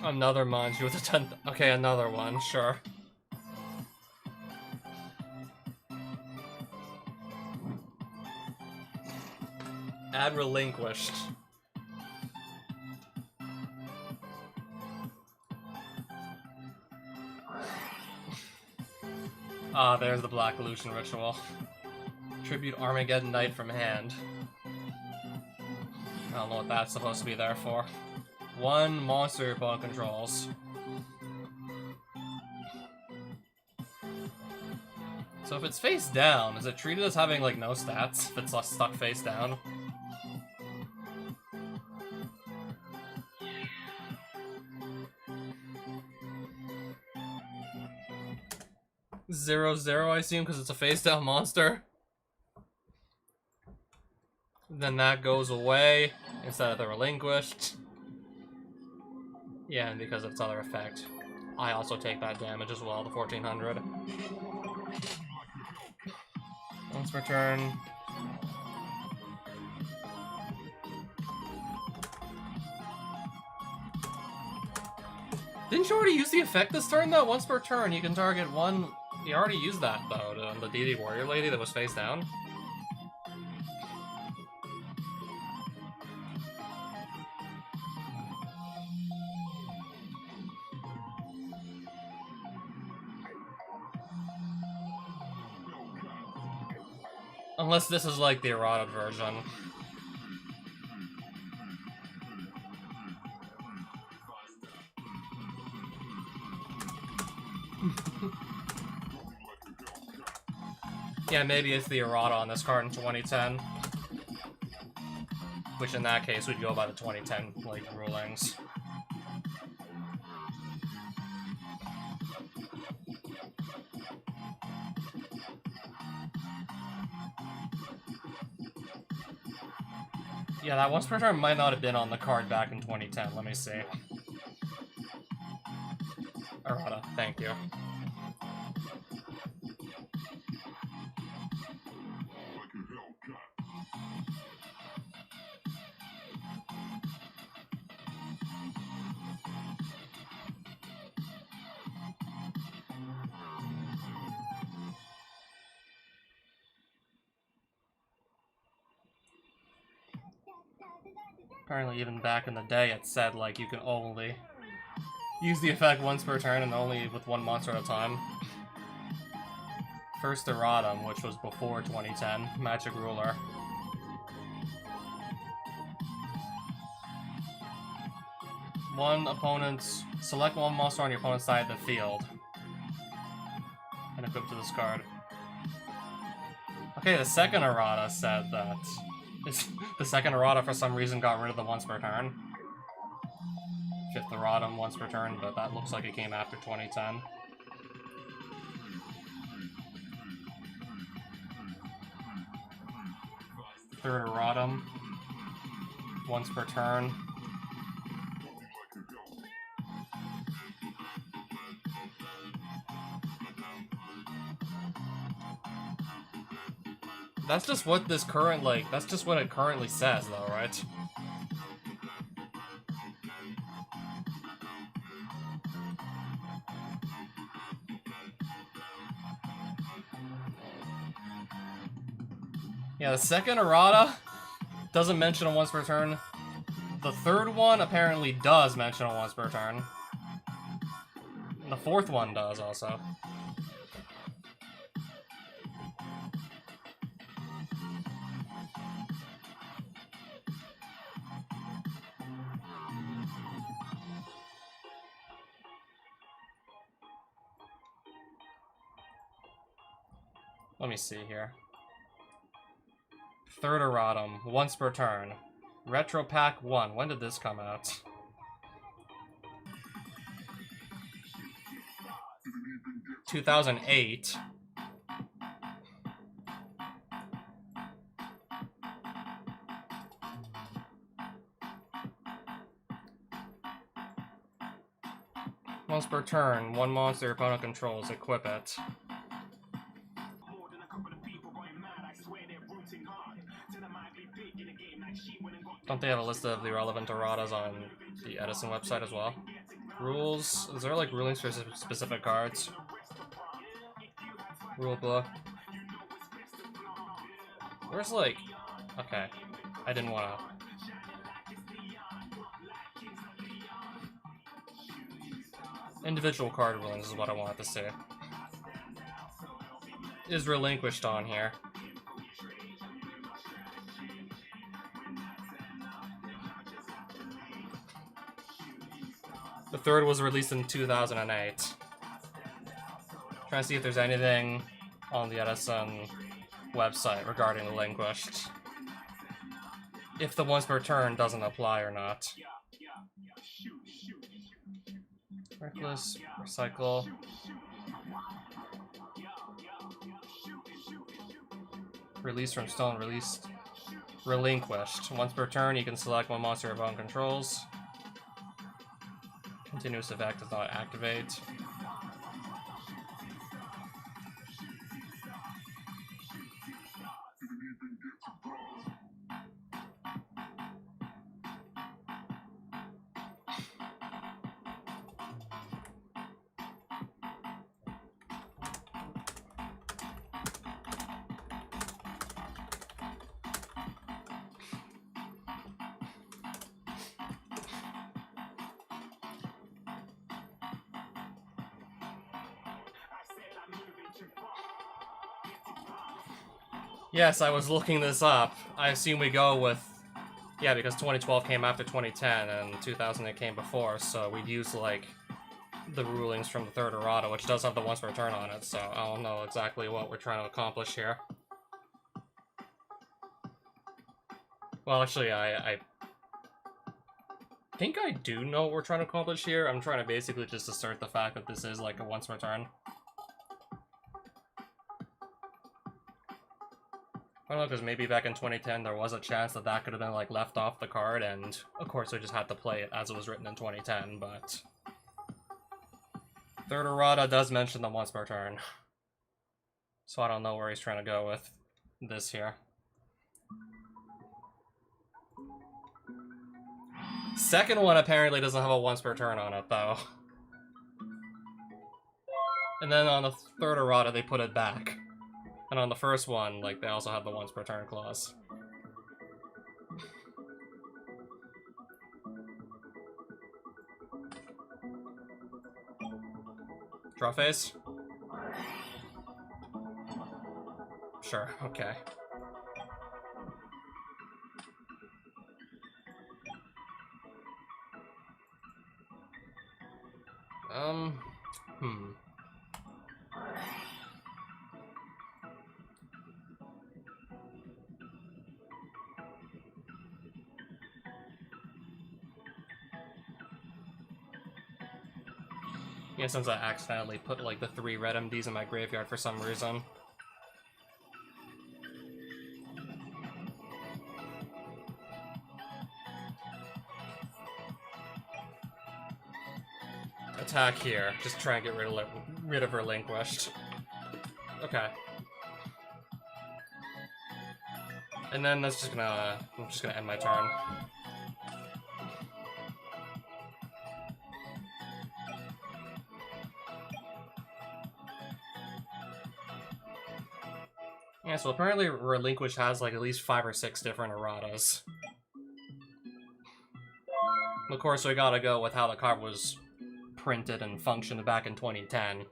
Another Manju with a 10th. Okay, another one, sure. Add Relinquished. Ah, there's the Black Illusion Ritual. Tribute Armageddon Knight from hand. I don't know what that's supposed to be there for. 1 monster your opponent controls. So if it's face down, is it treated as having, like, no stats if it's stuck face down? Zero, I assume, because it's a face down monster. Then that goes away instead of the Relinquished. Yeah, and because of its other effect, I also take that damage as well, the 1400. Once per turn. Didn't you already use the effect this turn, though? Once per turn, you can target one... You already used that, though, on the DD Warrior Lady that was face down. Unless this is like the errata version. Yeah, maybe it's the errata on this card in 2010. Which in that case, we'd go by the 2010, like, rulings. Yeah, that once per turn might not have been on the card back in 2010. Let me see. Errata, thank you. Apparently even back in the day it said, like, you can only use the effect once per turn and only with one monster at a time. First erratum, which was before 2010, Magic Ruler. Select one monster on your opponent's side of the field. And equip to this card. Okay, the second errata said that. The second errata for some reason got rid of the once per turn. Fifth erratum once per turn, but that looks like it came after 2010. Third erratum once per turn. That's just what this current, like, that's just what it currently says, though, right? Yeah, the second errata doesn't mention a once per turn. The third one apparently does mention a once per turn. And the fourth one does, also. Let me see here. Third erratum, once per turn. Retro Pack 1. When did this come out? (2008). Once per turn, one monster your opponent controls, equip it. Don't they have a list of the relevant erratas on the Edison website as well? Rules? Is there like rulings for specific cards? Rule book. Where's like... Okay. I didn't wanna... Individual card rulings is what I wanted to see. Is relinquished on here. The third was released in 2008. Trying to see if there's anything on the Edison website regarding relinquished. If the once per turn doesn't apply or not. Reckless, recycle. Release from stone, released. Relinquished. Once per turn, you can select one monster your opponent controls. Continuous effect does not activate. Yes, I was looking this up. I assume we go with... Yeah, because 2012 came after 2010, and 2008 came before, so we'd use, like, the rulings from the third errata, which does have the once per turn on it, so I don't know exactly what we're trying to accomplish here. Well, actually, I think I do know what we're trying to accomplish here. I'm trying to basically just assert the fact that this is, like, a once per turn. I don't know, because maybe back in 2010 there was a chance that that could have been, like, left off the card, and of course we just had to play it as it was written in 2010, but... Third errata does mention the once per turn. So I don't know where he's trying to go with this here. Second one apparently doesn't have a once per turn on it, though. And then on the third errata they put it back. And on the first one, like, they also have the once per turn clause. Draw face? Sure, okay. Yeah, since I accidentally put, like, the 3 red MDs in my graveyard for some reason. Attack here. Just try and get rid of Relinquished. Okay. And then that's just gonna... I'm just gonna end my turn. Yeah, so apparently Relinquish has, like, at least 5 or 6 different erratas. Of course, we gotta go with how the card was printed and functioned back in 2010.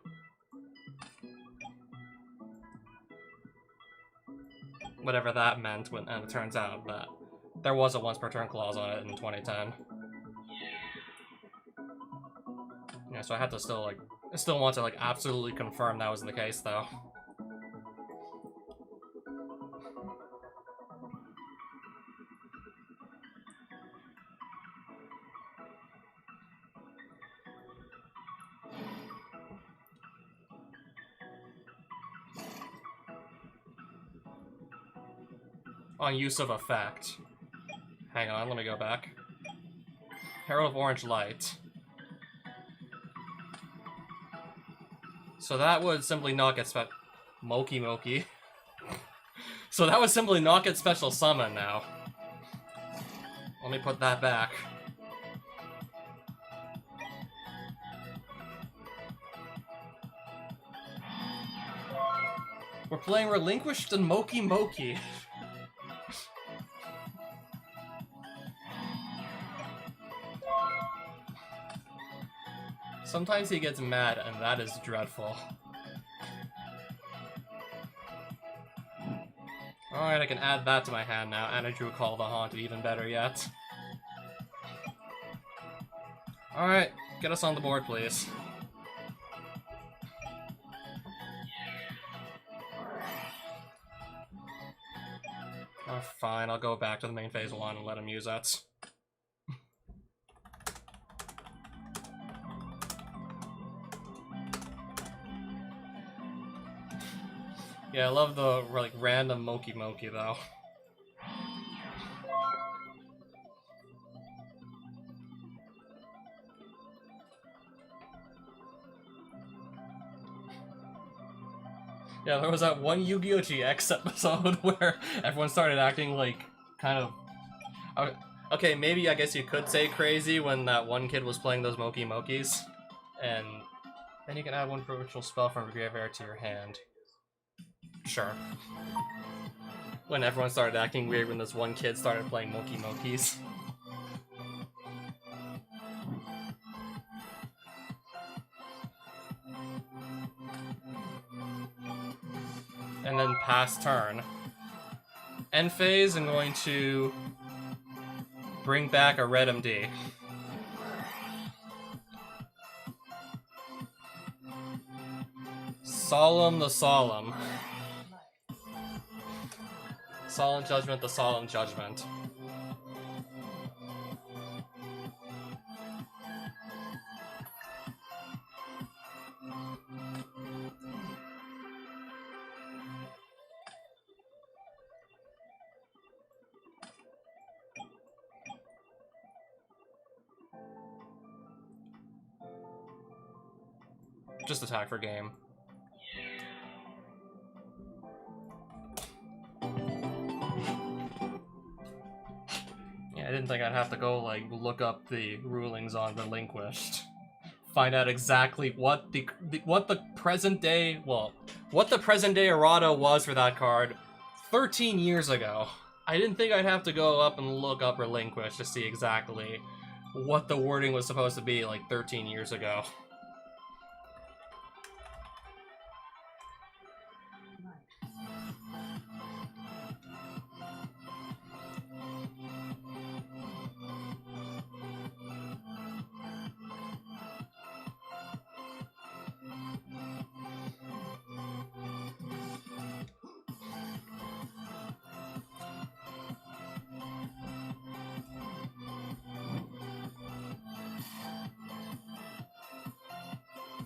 Whatever that meant, and it turns out that there was a once per turn clause on it in 2010. Yeah, so I had to still, like, I still want to, like, absolutely confirm that was the case, though. On use of effect. Hang on, let me go back. Herald of Orange Light. So that would simply not get Moki. So that would simply not get special summon now. Let me put that back. We're playing Relinquished and Moki. Sometimes he gets mad, and that is dreadful. Alright, I can add that to my hand now, and I drew Call the Haunted, even better yet. Alright, get us on the board, please. Oh, fine, I'll go back to the main phase 1 and let him use that. Yeah, I love the, like, random Moki though. Yeah, there was that one Yu-Gi-Oh! GX episode where everyone started acting, like, kind of... Okay, maybe I guess you could say crazy when that one kid was playing those Mokis. And then you can add one provincial spell from your graveyard to your hand. Sure. When everyone started acting weird when this one kid started playing Mokis. And then pass turn. End phase, I'm going to bring back a red MD. Solemn the Solemn. Solemn Judgment the Solemn Judgment. Just attack for game. Yeah, I didn't think I'd have to go, like, look up the rulings on Relinquished. Find out exactly what the present day, well, what the present day errata was for that card 13 years ago. I didn't think I'd have to go up and look up Relinquished to see exactly what the wording was supposed to be, like, 13 years ago.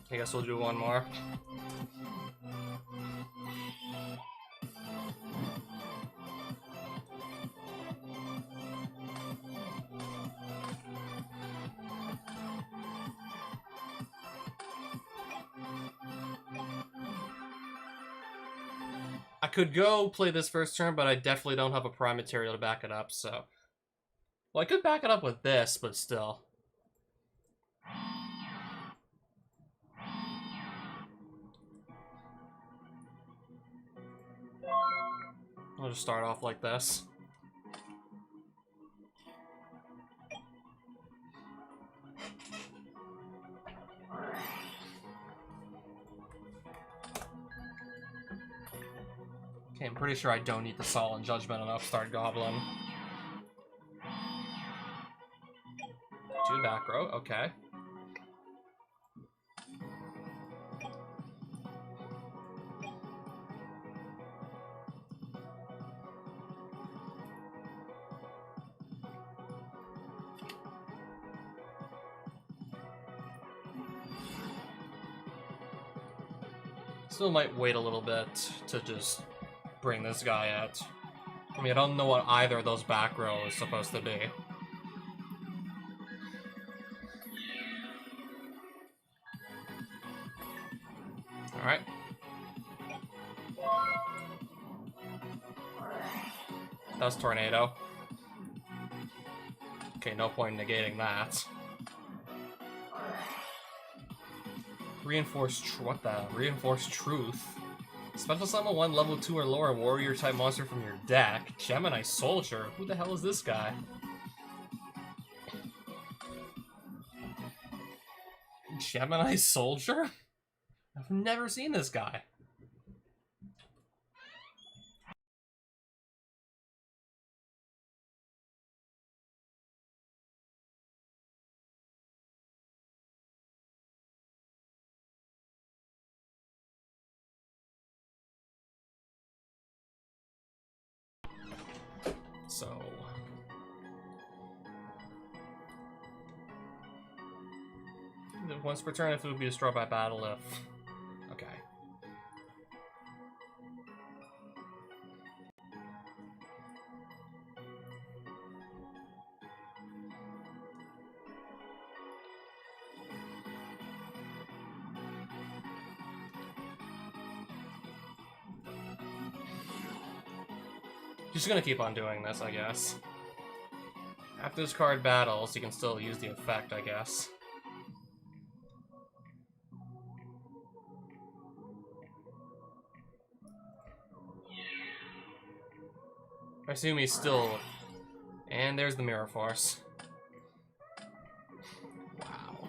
I guess we'll do one more. I could go play this first turn, but I definitely don't have a prime material to back it up, so... Well, I could back it up with this, but still. I'll just start off like this. Okay, I'm pretty sure I don't need the Solemn Judgment on Upstart Goblin. 2 back row, okay. Still might wait a little bit to just bring this guy out. I mean, I don't know what either of those back row is supposed to be. Alright. That's Tornado. Okay, no point in negating that. What the? Reinforced Truth. Special summon 1 level 2 or lower warrior type monster from your deck. Gemini Soldier. Who the hell is this guy? Gemini Soldier? I've never seen this guy. So... once per turn if it would be destroyed by battle if... Okay. Just gonna keep on doing this, I guess. After this card battles, you can still use the effect, I guess. I assume he's still... And there's the Mirror Force. Wow.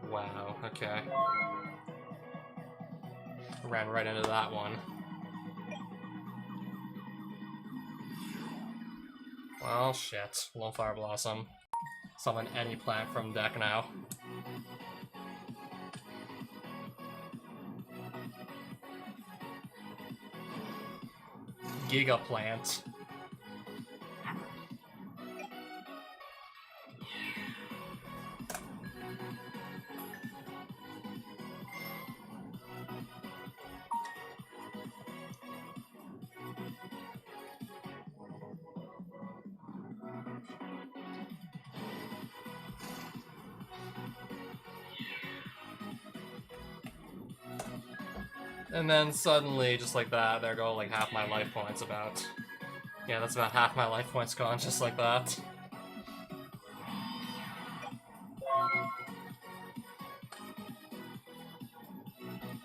Wow, okay. Ran right into that one. Well, shit. Lone Fire Blossom. Summon any plant from deck now. Giga Plant. And then suddenly, just like that, there go like half my life points about. Yeah, that's about half my life points gone, just like that.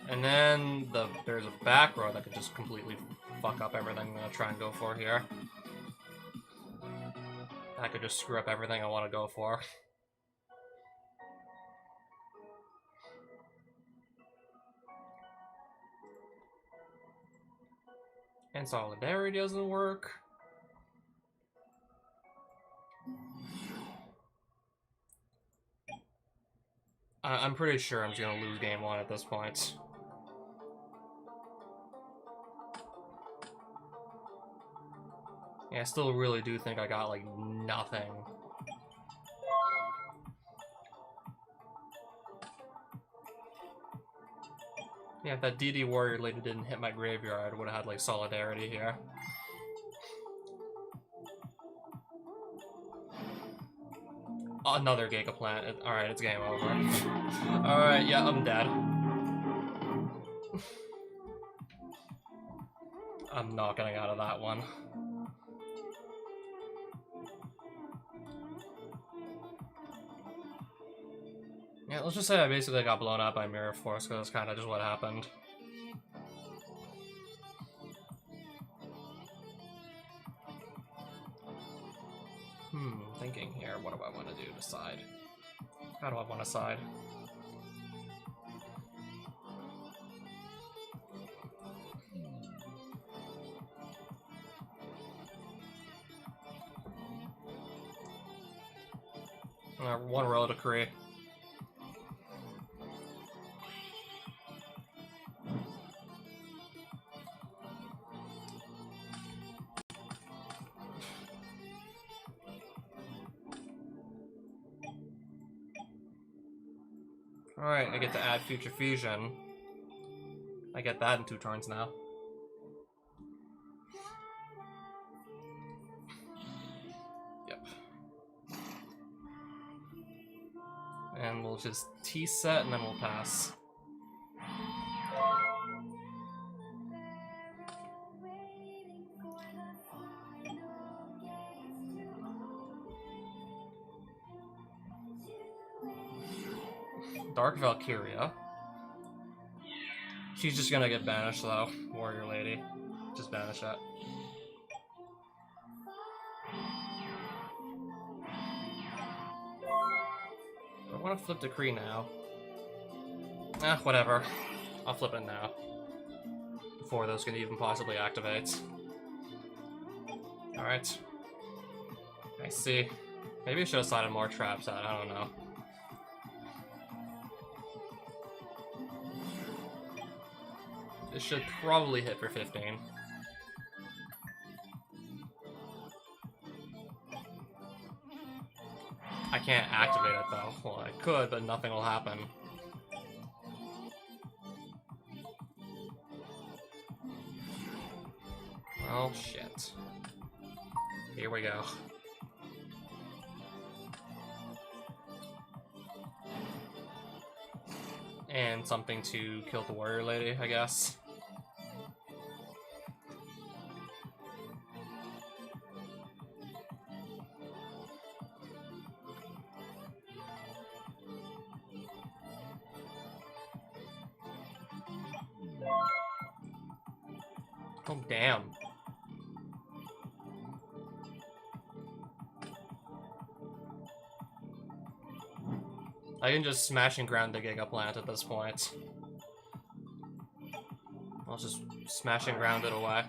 And then there's a back row that could just completely fuck up everything I'm gonna try and go for here. That could just screw up everything I want to go for. And Solidarity doesn't work. I'm pretty sure I'm just gonna lose game 1 at this point. Yeah, I still really do think I got, like, nothing. Yeah, if that DD Warrior Lady didn't hit my graveyard, I would have had, like, Solidarity here. Another Gigaplant. Alright, it's game over. Alright, yeah, I'm dead. I'm not getting out of that one. Yeah, let's just say I basically got blown up by Mirror Force, because that's kind of just what happened. Thinking here, what do I want to do? Decide. How do I want to side? One row to create. Alright, I get to add Future Fusion. I get that in 2 turns now. Yep. And we'll just T-set and then we'll pass. Dark Valkyria. She's just gonna get banished though, Warrior Lady. Just banish that. I want to flip Decree now. Whatever. I'll flip it now. Before those can even possibly activate. Alright. I see. Maybe I should have sided more traps out, I don't know. This should probably hit for 15. I can't activate it though. Well, I could, but nothing will happen. Oh shit. Here we go. And something to kill the Warrior Lady, I guess. Oh, damn. I can just smash and ground the Gigaplant at this point. I'll just smash and ground it away.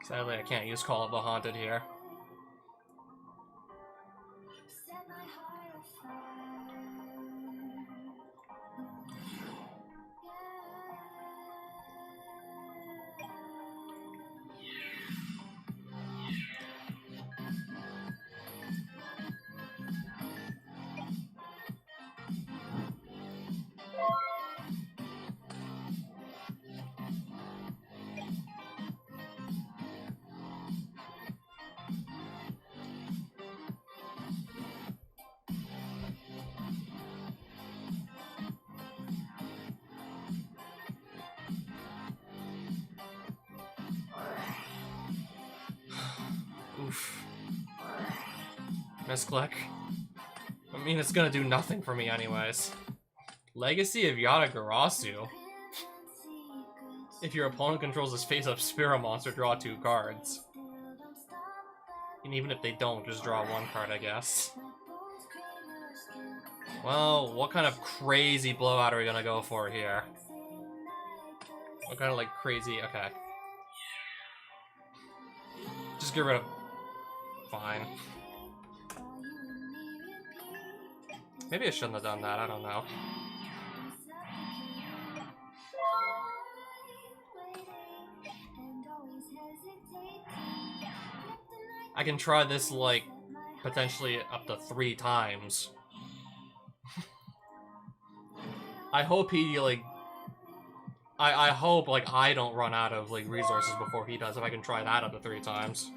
Sadly, I can't use Call of the Haunted here. Oof. Misclick. I mean, it's gonna do nothing for me anyways. Legacy of Yatagarasu. If your opponent controls his face-up Spirit monster, draw 2 cards. And even if they don't, just draw 1 card, I guess. Well, what kind of crazy blowout are we gonna go for here? What kind of, like, crazy... Okay. Just get rid of... Fine. Maybe I shouldn't have done that, I don't know. I can try this, like, potentially up to 3 times. I hope he, like... I hope, like, I don't run out of, like, resources before he does, if I can try that up to 3 times.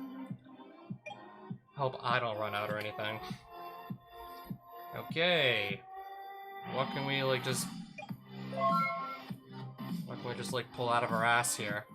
Hope I don't run out or anything. Okay. What can we, like, just... What can we just, like, pull out of our ass here?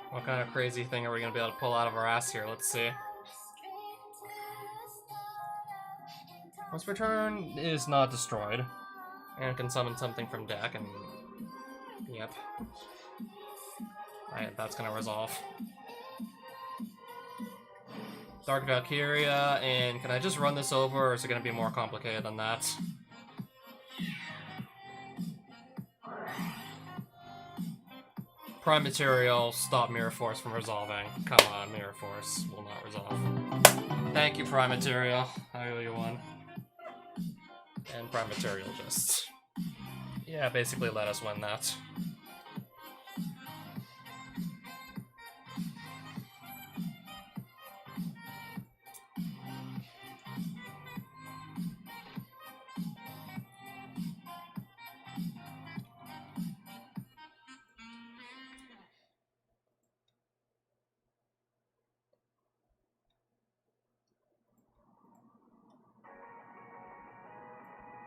What kind of crazy thing are we going to be able to pull out of our ass here? Let's see. Once return is not destroyed, and can summon something from deck, and... Yep. Alright, that's going to resolve. Dark Valkyria, and can I just run this over, or is it going to be more complicated than that? Prime Material, stop Mirror Force from resolving. Come on, Mirror Force will not resolve. Thank you, Prime Material. I owe you one. And Prime Material just... Yeah, basically let us win that.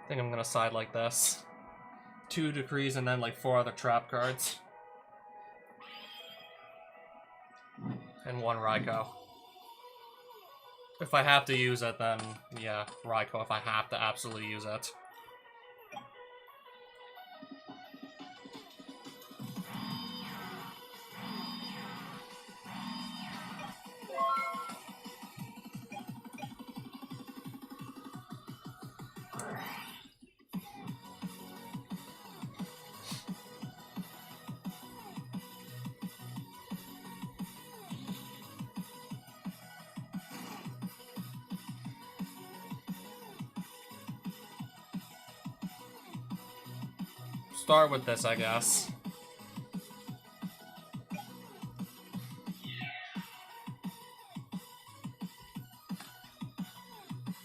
I think I'm gonna side like this. 2 Decrees and then like 4 other trap cards. And 1 Raikou. If I have to use it, then yeah, Raikou if I have to absolutely use it. Start with this, I guess.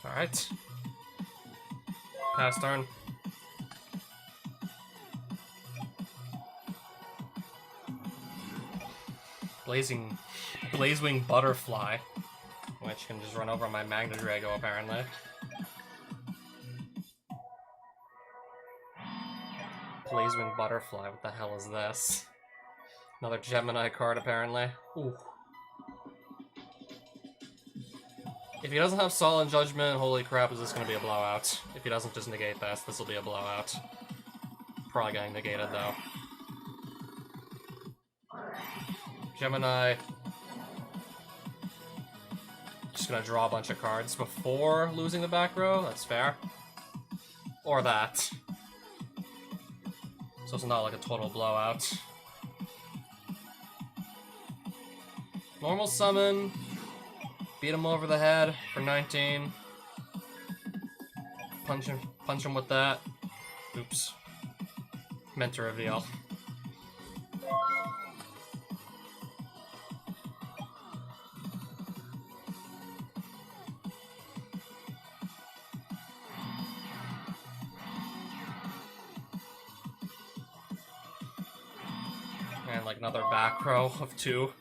Alright. Pass turn. Blazewing Butterfly, which can just run over my Magna Drago apparently. Blazewing Butterfly, what the hell is this? Another Gemini card apparently. Ooh. If he doesn't have Solid Judgment, holy crap, is this gonna be a blowout. If he doesn't just negate this will be a blowout. Probably getting negated though. Gemini. Just gonna draw a bunch of cards before losing the back row, that's fair. Or that. So it's not like a total blowout. Normal summon. Beat him over the head for 19. Punch him with that. Oops. Meant to reveal. And like another back row of 2.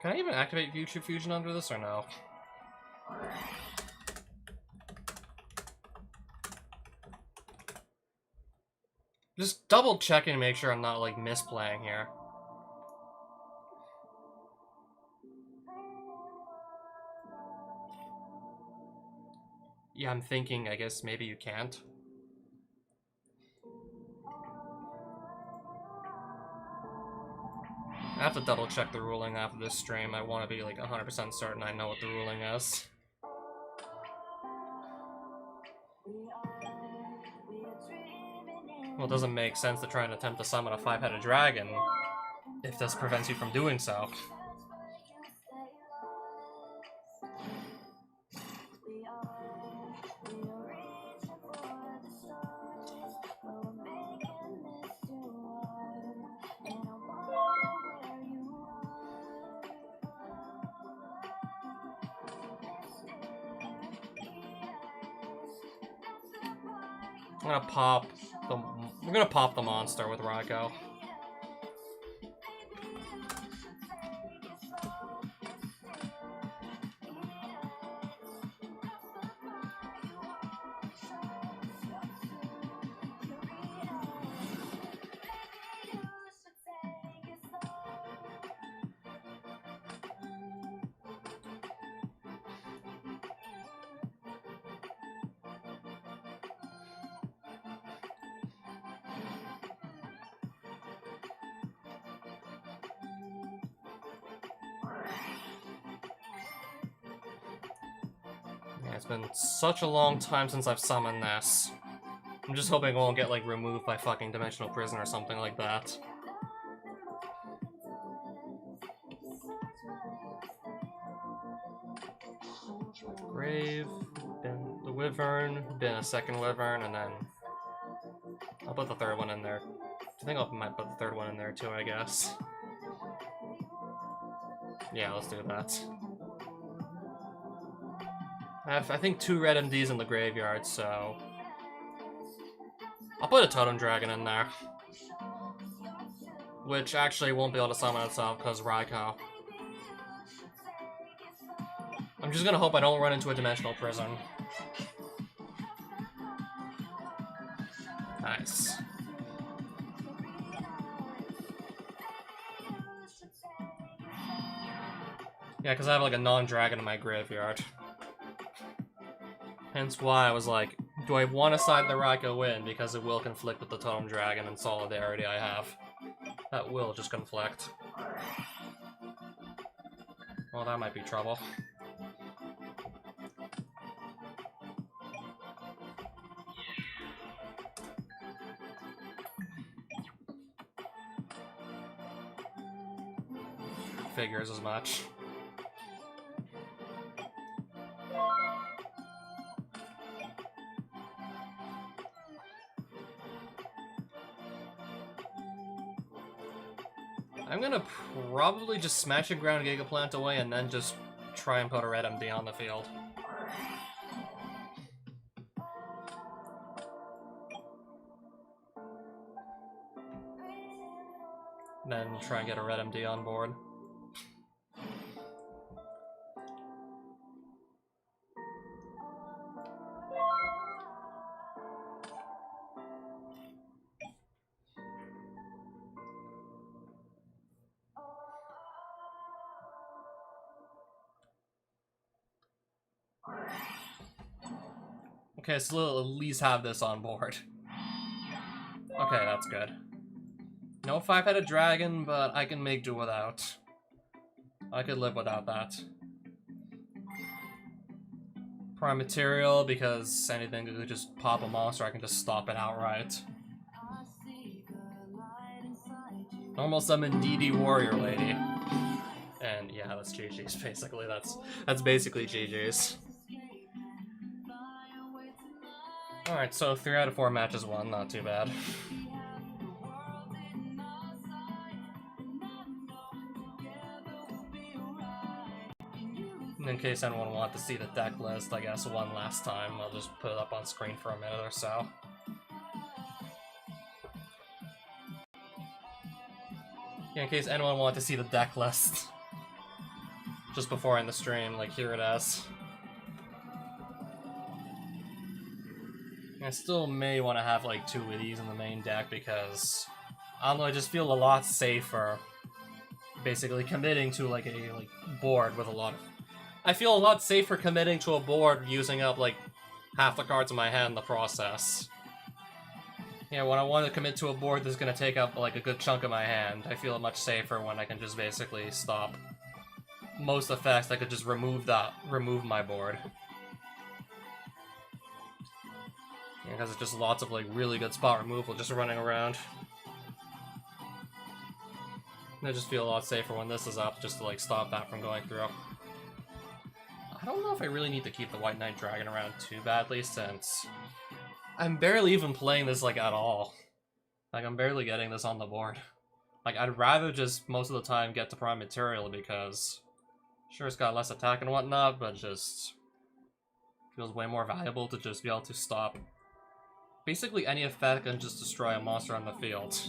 Can I even activate Yugioh Fusion under this or no? Just double checking to make sure I'm not like misplaying here. Yeah, I'm thinking, I guess maybe you can't. I have to double check the ruling after this stream. I want to be like 100% certain I know what the ruling is. Well, it doesn't make sense to try and attempt to summon a 5-headed dragon if this prevents you from doing so. We're gonna pop the monster with Raikou. It's been such a long time since I've summoned this. I'm just hoping it won't get, like, removed by fucking Dimensional Prison or something like that. Grave, bin the Wyvern, bin a second Wyvern, and then I'll put the third one in there. I think I might put the third one in there too, I guess. Yeah, let's do that. I have, I think, 2 red MDs in the graveyard, so I'll put a Totem Dragon in there. Which actually won't be able to summon itself because Raikou. I'm just gonna hope I don't run into a Dimensional Prison. Nice. Yeah, because I have like a non-dragon in my graveyard. Hence why I was like, do I want to side the Raikou in because it will conflict with the Totem Dragon and Solidarity I have. That will just conflict. Well, that might be trouble. Figures as much. I'm gonna probably just smash a ground Gigaplant away and then just try and put a red MD on the field. Then try and get a red MD on board. Okay, so we'll at least have this on board. Okay, that's good. No 5-headed dragon, but I can make do without. I could live without that. Prime material, because anything could just pop a monster, I can just stop it outright. Normal summon DD Warrior Lady. And yeah, that's GG's basically. That's basically GG's. Alright, so 3 out of 4 matches won, not too bad. In case anyone wanted to see the deck list, I guess one last time, I'll just put it up on screen for a minute or so. Yeah, in case anyone wanted to see the deck list just before I end the stream, like, here it is. I still may want to have like 2 of these in the main deck because, I don't know, I just feel a lot safer basically committing to like a board with a lot of... I feel a lot safer committing to a board using up like half the cards in my hand in the process. Yeah, when I want to commit to a board that's going to take up like a good chunk of my hand, I feel much safer when I can just basically stop most effects. I could just remove my board. Because it's just lots of like really good spot removal just running around. I just feel a lot safer when this is up, just to like stop that from going through. I don't know if I really need to keep the White Knight Dragon around too badly, since I'm barely even playing this like at all. Like, I'm barely getting this on the board. Like, I'd rather just most of the time get to Prime Material because sure, it's got less attack and whatnot, but just feels way more valuable to just be able to stop basically any effect and just destroy a monster on the field.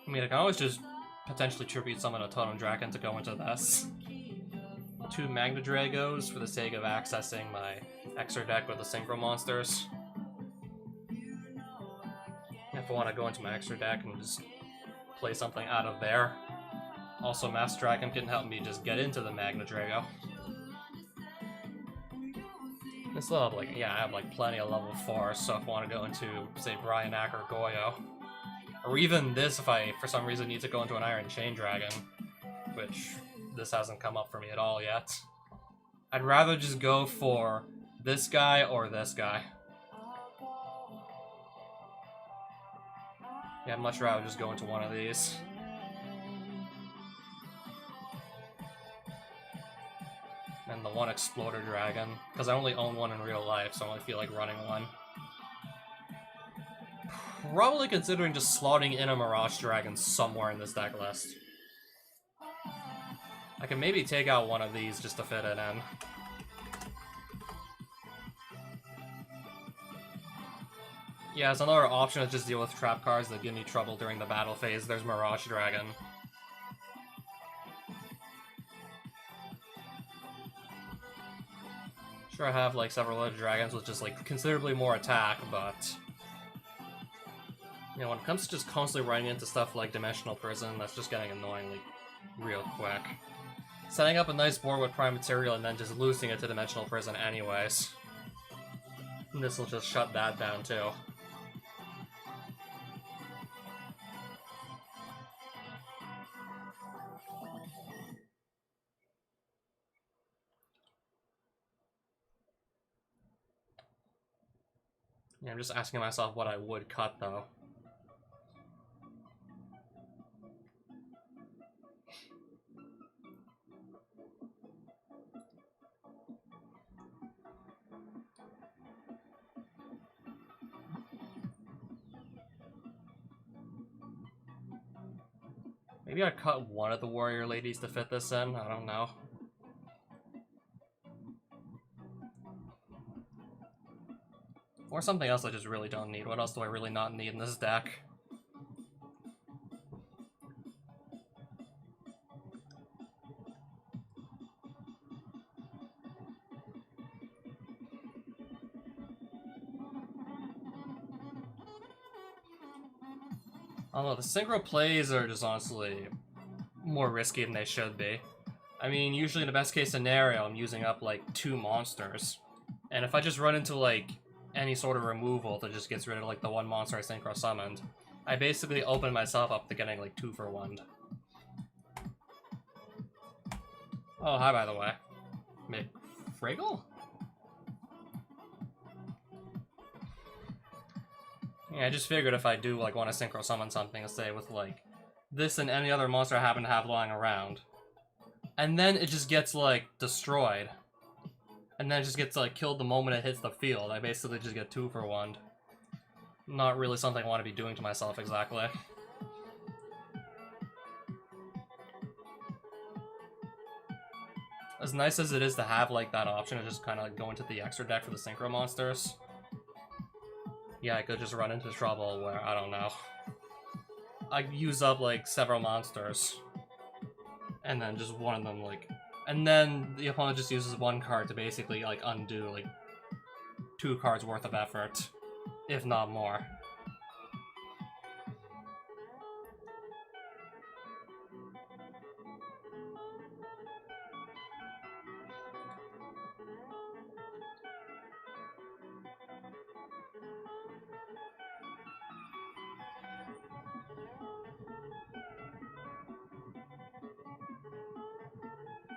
I mean, I can always just potentially tribute summon a Totem Dragon to go into this. 2 Magna Dragos for the sake of accessing my extra deck with the Synchro monsters. If I want to go into my extra deck and just play something out of there. Also, Master Dragon can help me just get into the Magna Drago. I still have like, yeah, I have like plenty of level 4, so if I want to go into, say, Bryanak or Goyo, or even this if I, for some reason, need to go into an Iron Chain Dragon, which this hasn't come up for me at all yet. I'd rather just go for this guy or this guy. Yeah, I'd much rather just go into one of these. And the one Exploder Dragon, because I only own one in real life, so I only feel like running one. Probably considering just slotting in a Mirage Dragon somewhere in this deck list. I can maybe take out one of these just to fit it in. Yeah, as another option is just deal with trap cards that give me trouble during the battle phase. There's Mirage Dragon. Sure, I have like several other dragons with just like considerably more attack, but you know, when it comes to just constantly running into stuff like Dimensional Prison, that's just getting annoying like real quick. Setting up a nice board with Prime Material and then just losing it to Dimensional Prison anyways. And this will just shut that down too. Yeah, I'm just asking myself what I would cut, though. Maybe I cut one of the warrior ladies to fit this in, I don't know. Or something else I just really don't need. What else do I really not need in this deck? I don't know, the synchro plays are just honestly more risky than they should be. I mean, usually in the best case scenario, I'm using up like 2 monsters. And if I just run into like any sort of removal that just gets rid of like the 1 monster I synchro summoned, I basically open myself up to getting like 2 for 1. Oh, hi by the way. McFriggle? Yeah, I just figured if I do like want to synchro summon something, let's say with like this and any other monster I happen to have lying around, and then it just gets like destroyed, and then it just gets like killed the moment it hits the field, I basically just get 2 for 1. Not really something I want to be doing to myself exactly. As nice as it is to have like that option to just kind of go into the extra deck for the synchro monsters, yeah, I could just run into trouble where, I don't know, I use up like several monsters, and then just one of them like, and then the opponent just uses 1 card to basically like undo like 2 cards worth of effort, if not more.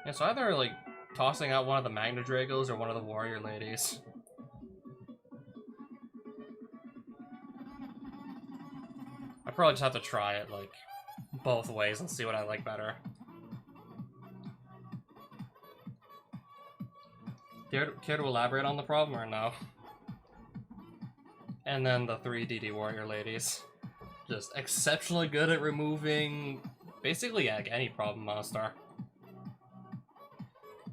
Yeah, so either like tossing out one of the Magna Dragos or one of the warrior ladies. I probably just have to try it like both ways and see what I like better. Care to elaborate on the problem or no? And then the 3 DD warrior ladies. Just exceptionally good at removing basically like any problem monster.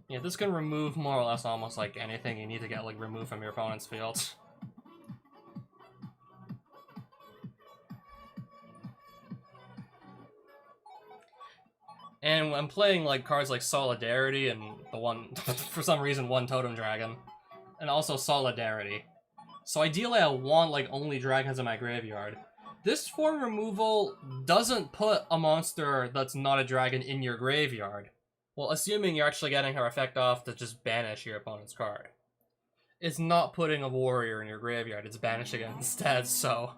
Yeah, this can remove more or less almost like anything you need to get like removed from your opponent's field. And when I'm playing like cards like Solidarity and the one, for some reason, 1 Totem Dragon, and also Solidarity. So ideally I want like only dragons in my graveyard. This form removal doesn't put a monster that's not a dragon in your graveyard. Well, assuming you're actually getting her effect off to just banish your opponent's card. It's not putting a warrior in your graveyard, it's banishing it instead, so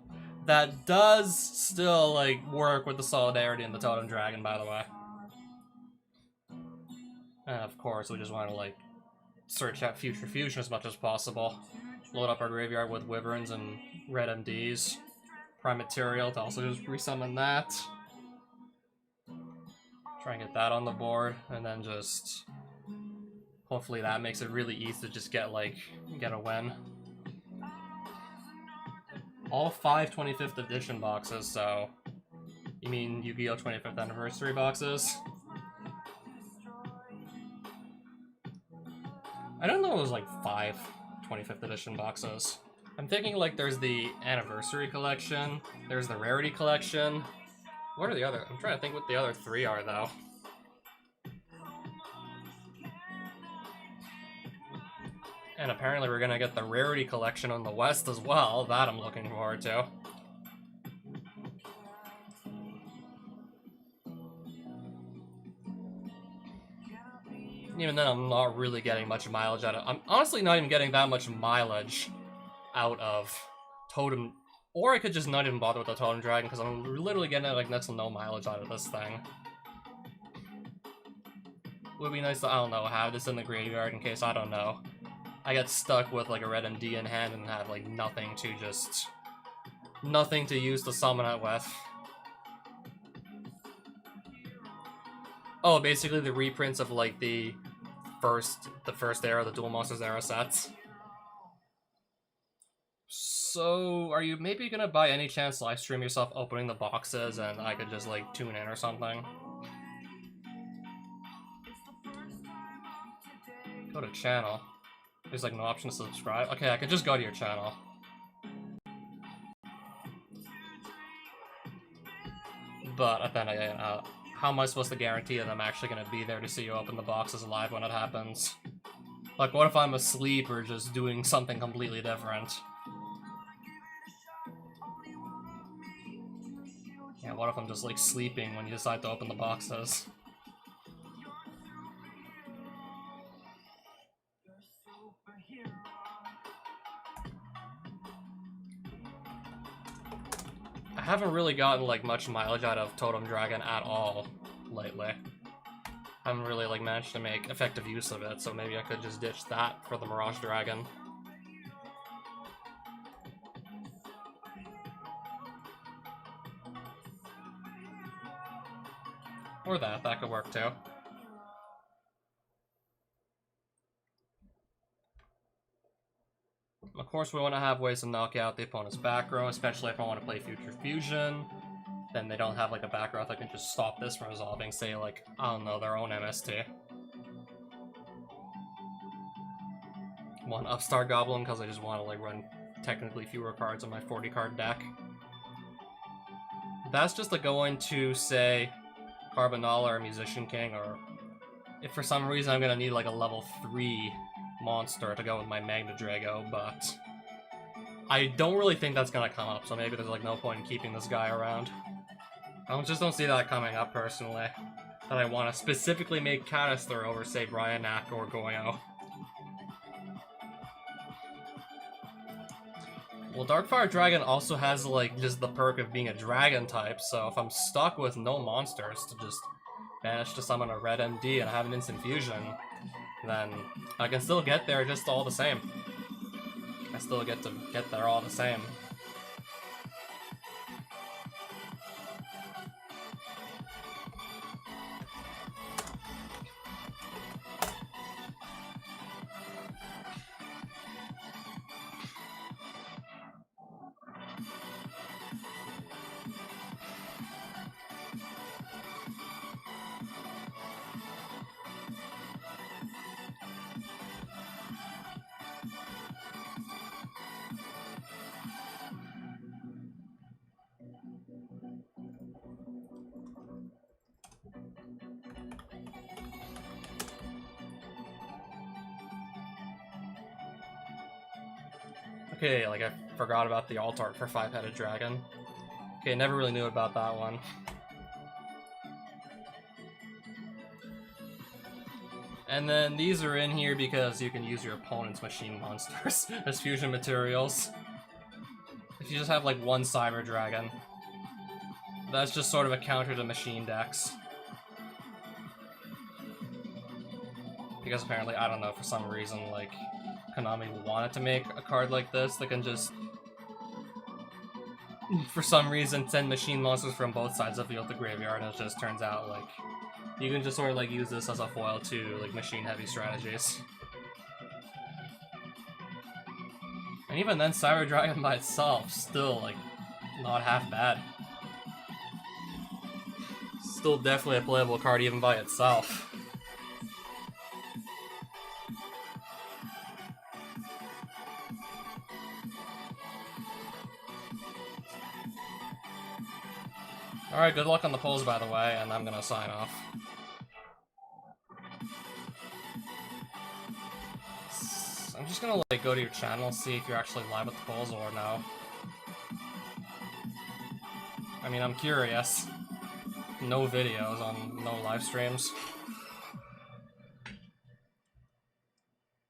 that does still like work with the Solidarity and the Totem Dragon, by the way. And of course, we just want to like search out Future Fusion as much as possible. Load up our graveyard with Wyverns and red MDs. Prime Material to also just resummon that. Try and get that on the board, and then just hopefully that makes it really easy to just get a win. All 5 25th edition boxes, so you mean Yu-Gi-Oh! 25th anniversary boxes? I don't know, it was like 5 25th edition boxes. I'm thinking like there's the anniversary collection, there's the rarity collection. What are the other? I'm trying to think what the other 3 are though. And apparently we're gonna get the rarity collection on the West as well. That I'm looking forward to. Even then, I'm not really getting much mileage out of. I'm honestly not even getting that much mileage out of Totem. Or I could just not even bother with the Totem Dragon because I'm literally getting like next to no mileage out of this thing. Would be nice to, I don't know, have this in the graveyard in case, I don't know, I get stuck with like a red MD in hand and have like nothing to use to summon it with. Oh, basically the reprints of like the first era, the Duel Monsters era sets. So, are you maybe gonna by any chance live stream yourself opening the boxes and I could just like tune in or something? Go to channel. There's like no option to subscribe. Okay, I could just go to your channel. But then again, how am I supposed to guarantee that I'm actually gonna be there to see you open the boxes live when it happens? Like, what if I'm asleep or just doing something completely different? Yeah, what if I'm just like sleeping when you decide to open the boxes? I haven't really gotten like much mileage out of Totem Dragon at all lately. I haven't really like managed to make effective use of it, so maybe I could just ditch that for the Mirage Dragon. Or that could work too. Of course, we want to have ways to knock out the opponent's back row, especially if I want to play Future Fusion. Then they don't have like a back row that can just stop this from resolving, say like, I don't know, their own MST. One Upstart Goblin, because I just want to like run technically fewer cards on my 40 card deck. That's just to go into, say, Carbonala or Musician King, or if for some reason I'm gonna need like a level 3 monster to go with my Magna Drago, but I don't really think that's gonna come up, so maybe there's like no point in keeping this guy around. I just don't see that coming up personally, that I want to specifically make Canister over, say, Bryanak or Goyo. Well, Darkfire Dragon also has like just the perk of being a dragon type, so if I'm stuck with no monsters to just manage to summon a red MD and have an instant fusion, then I can still get there just all the same. I still get to get there all the same. Okay, like I forgot about the alt art for 5-headed dragon. Okay, never really knew about that one. And then these are in here because you can use your opponent's machine monsters as fusion materials. If you just have like one Cyber Dragon, that's just sort of a counter to machine decks. Because apparently, I don't know, for some reason, like, Konami wanted to make a card like this that can just, for some reason, send machine monsters from both sides of the field to graveyard, and it just turns out, like, you can just sort of, like, use this as a foil to, like, machine-heavy strategies. And even then, Cyber Dragon by itself, still, like, not half bad. Still definitely a playable card even by itself. Alright, good luck on the polls, by the way, and I'm gonna sign off. I'm just gonna, like, go to your channel, see if you're actually live at the polls or no. I mean, I'm curious. No videos on no live streams.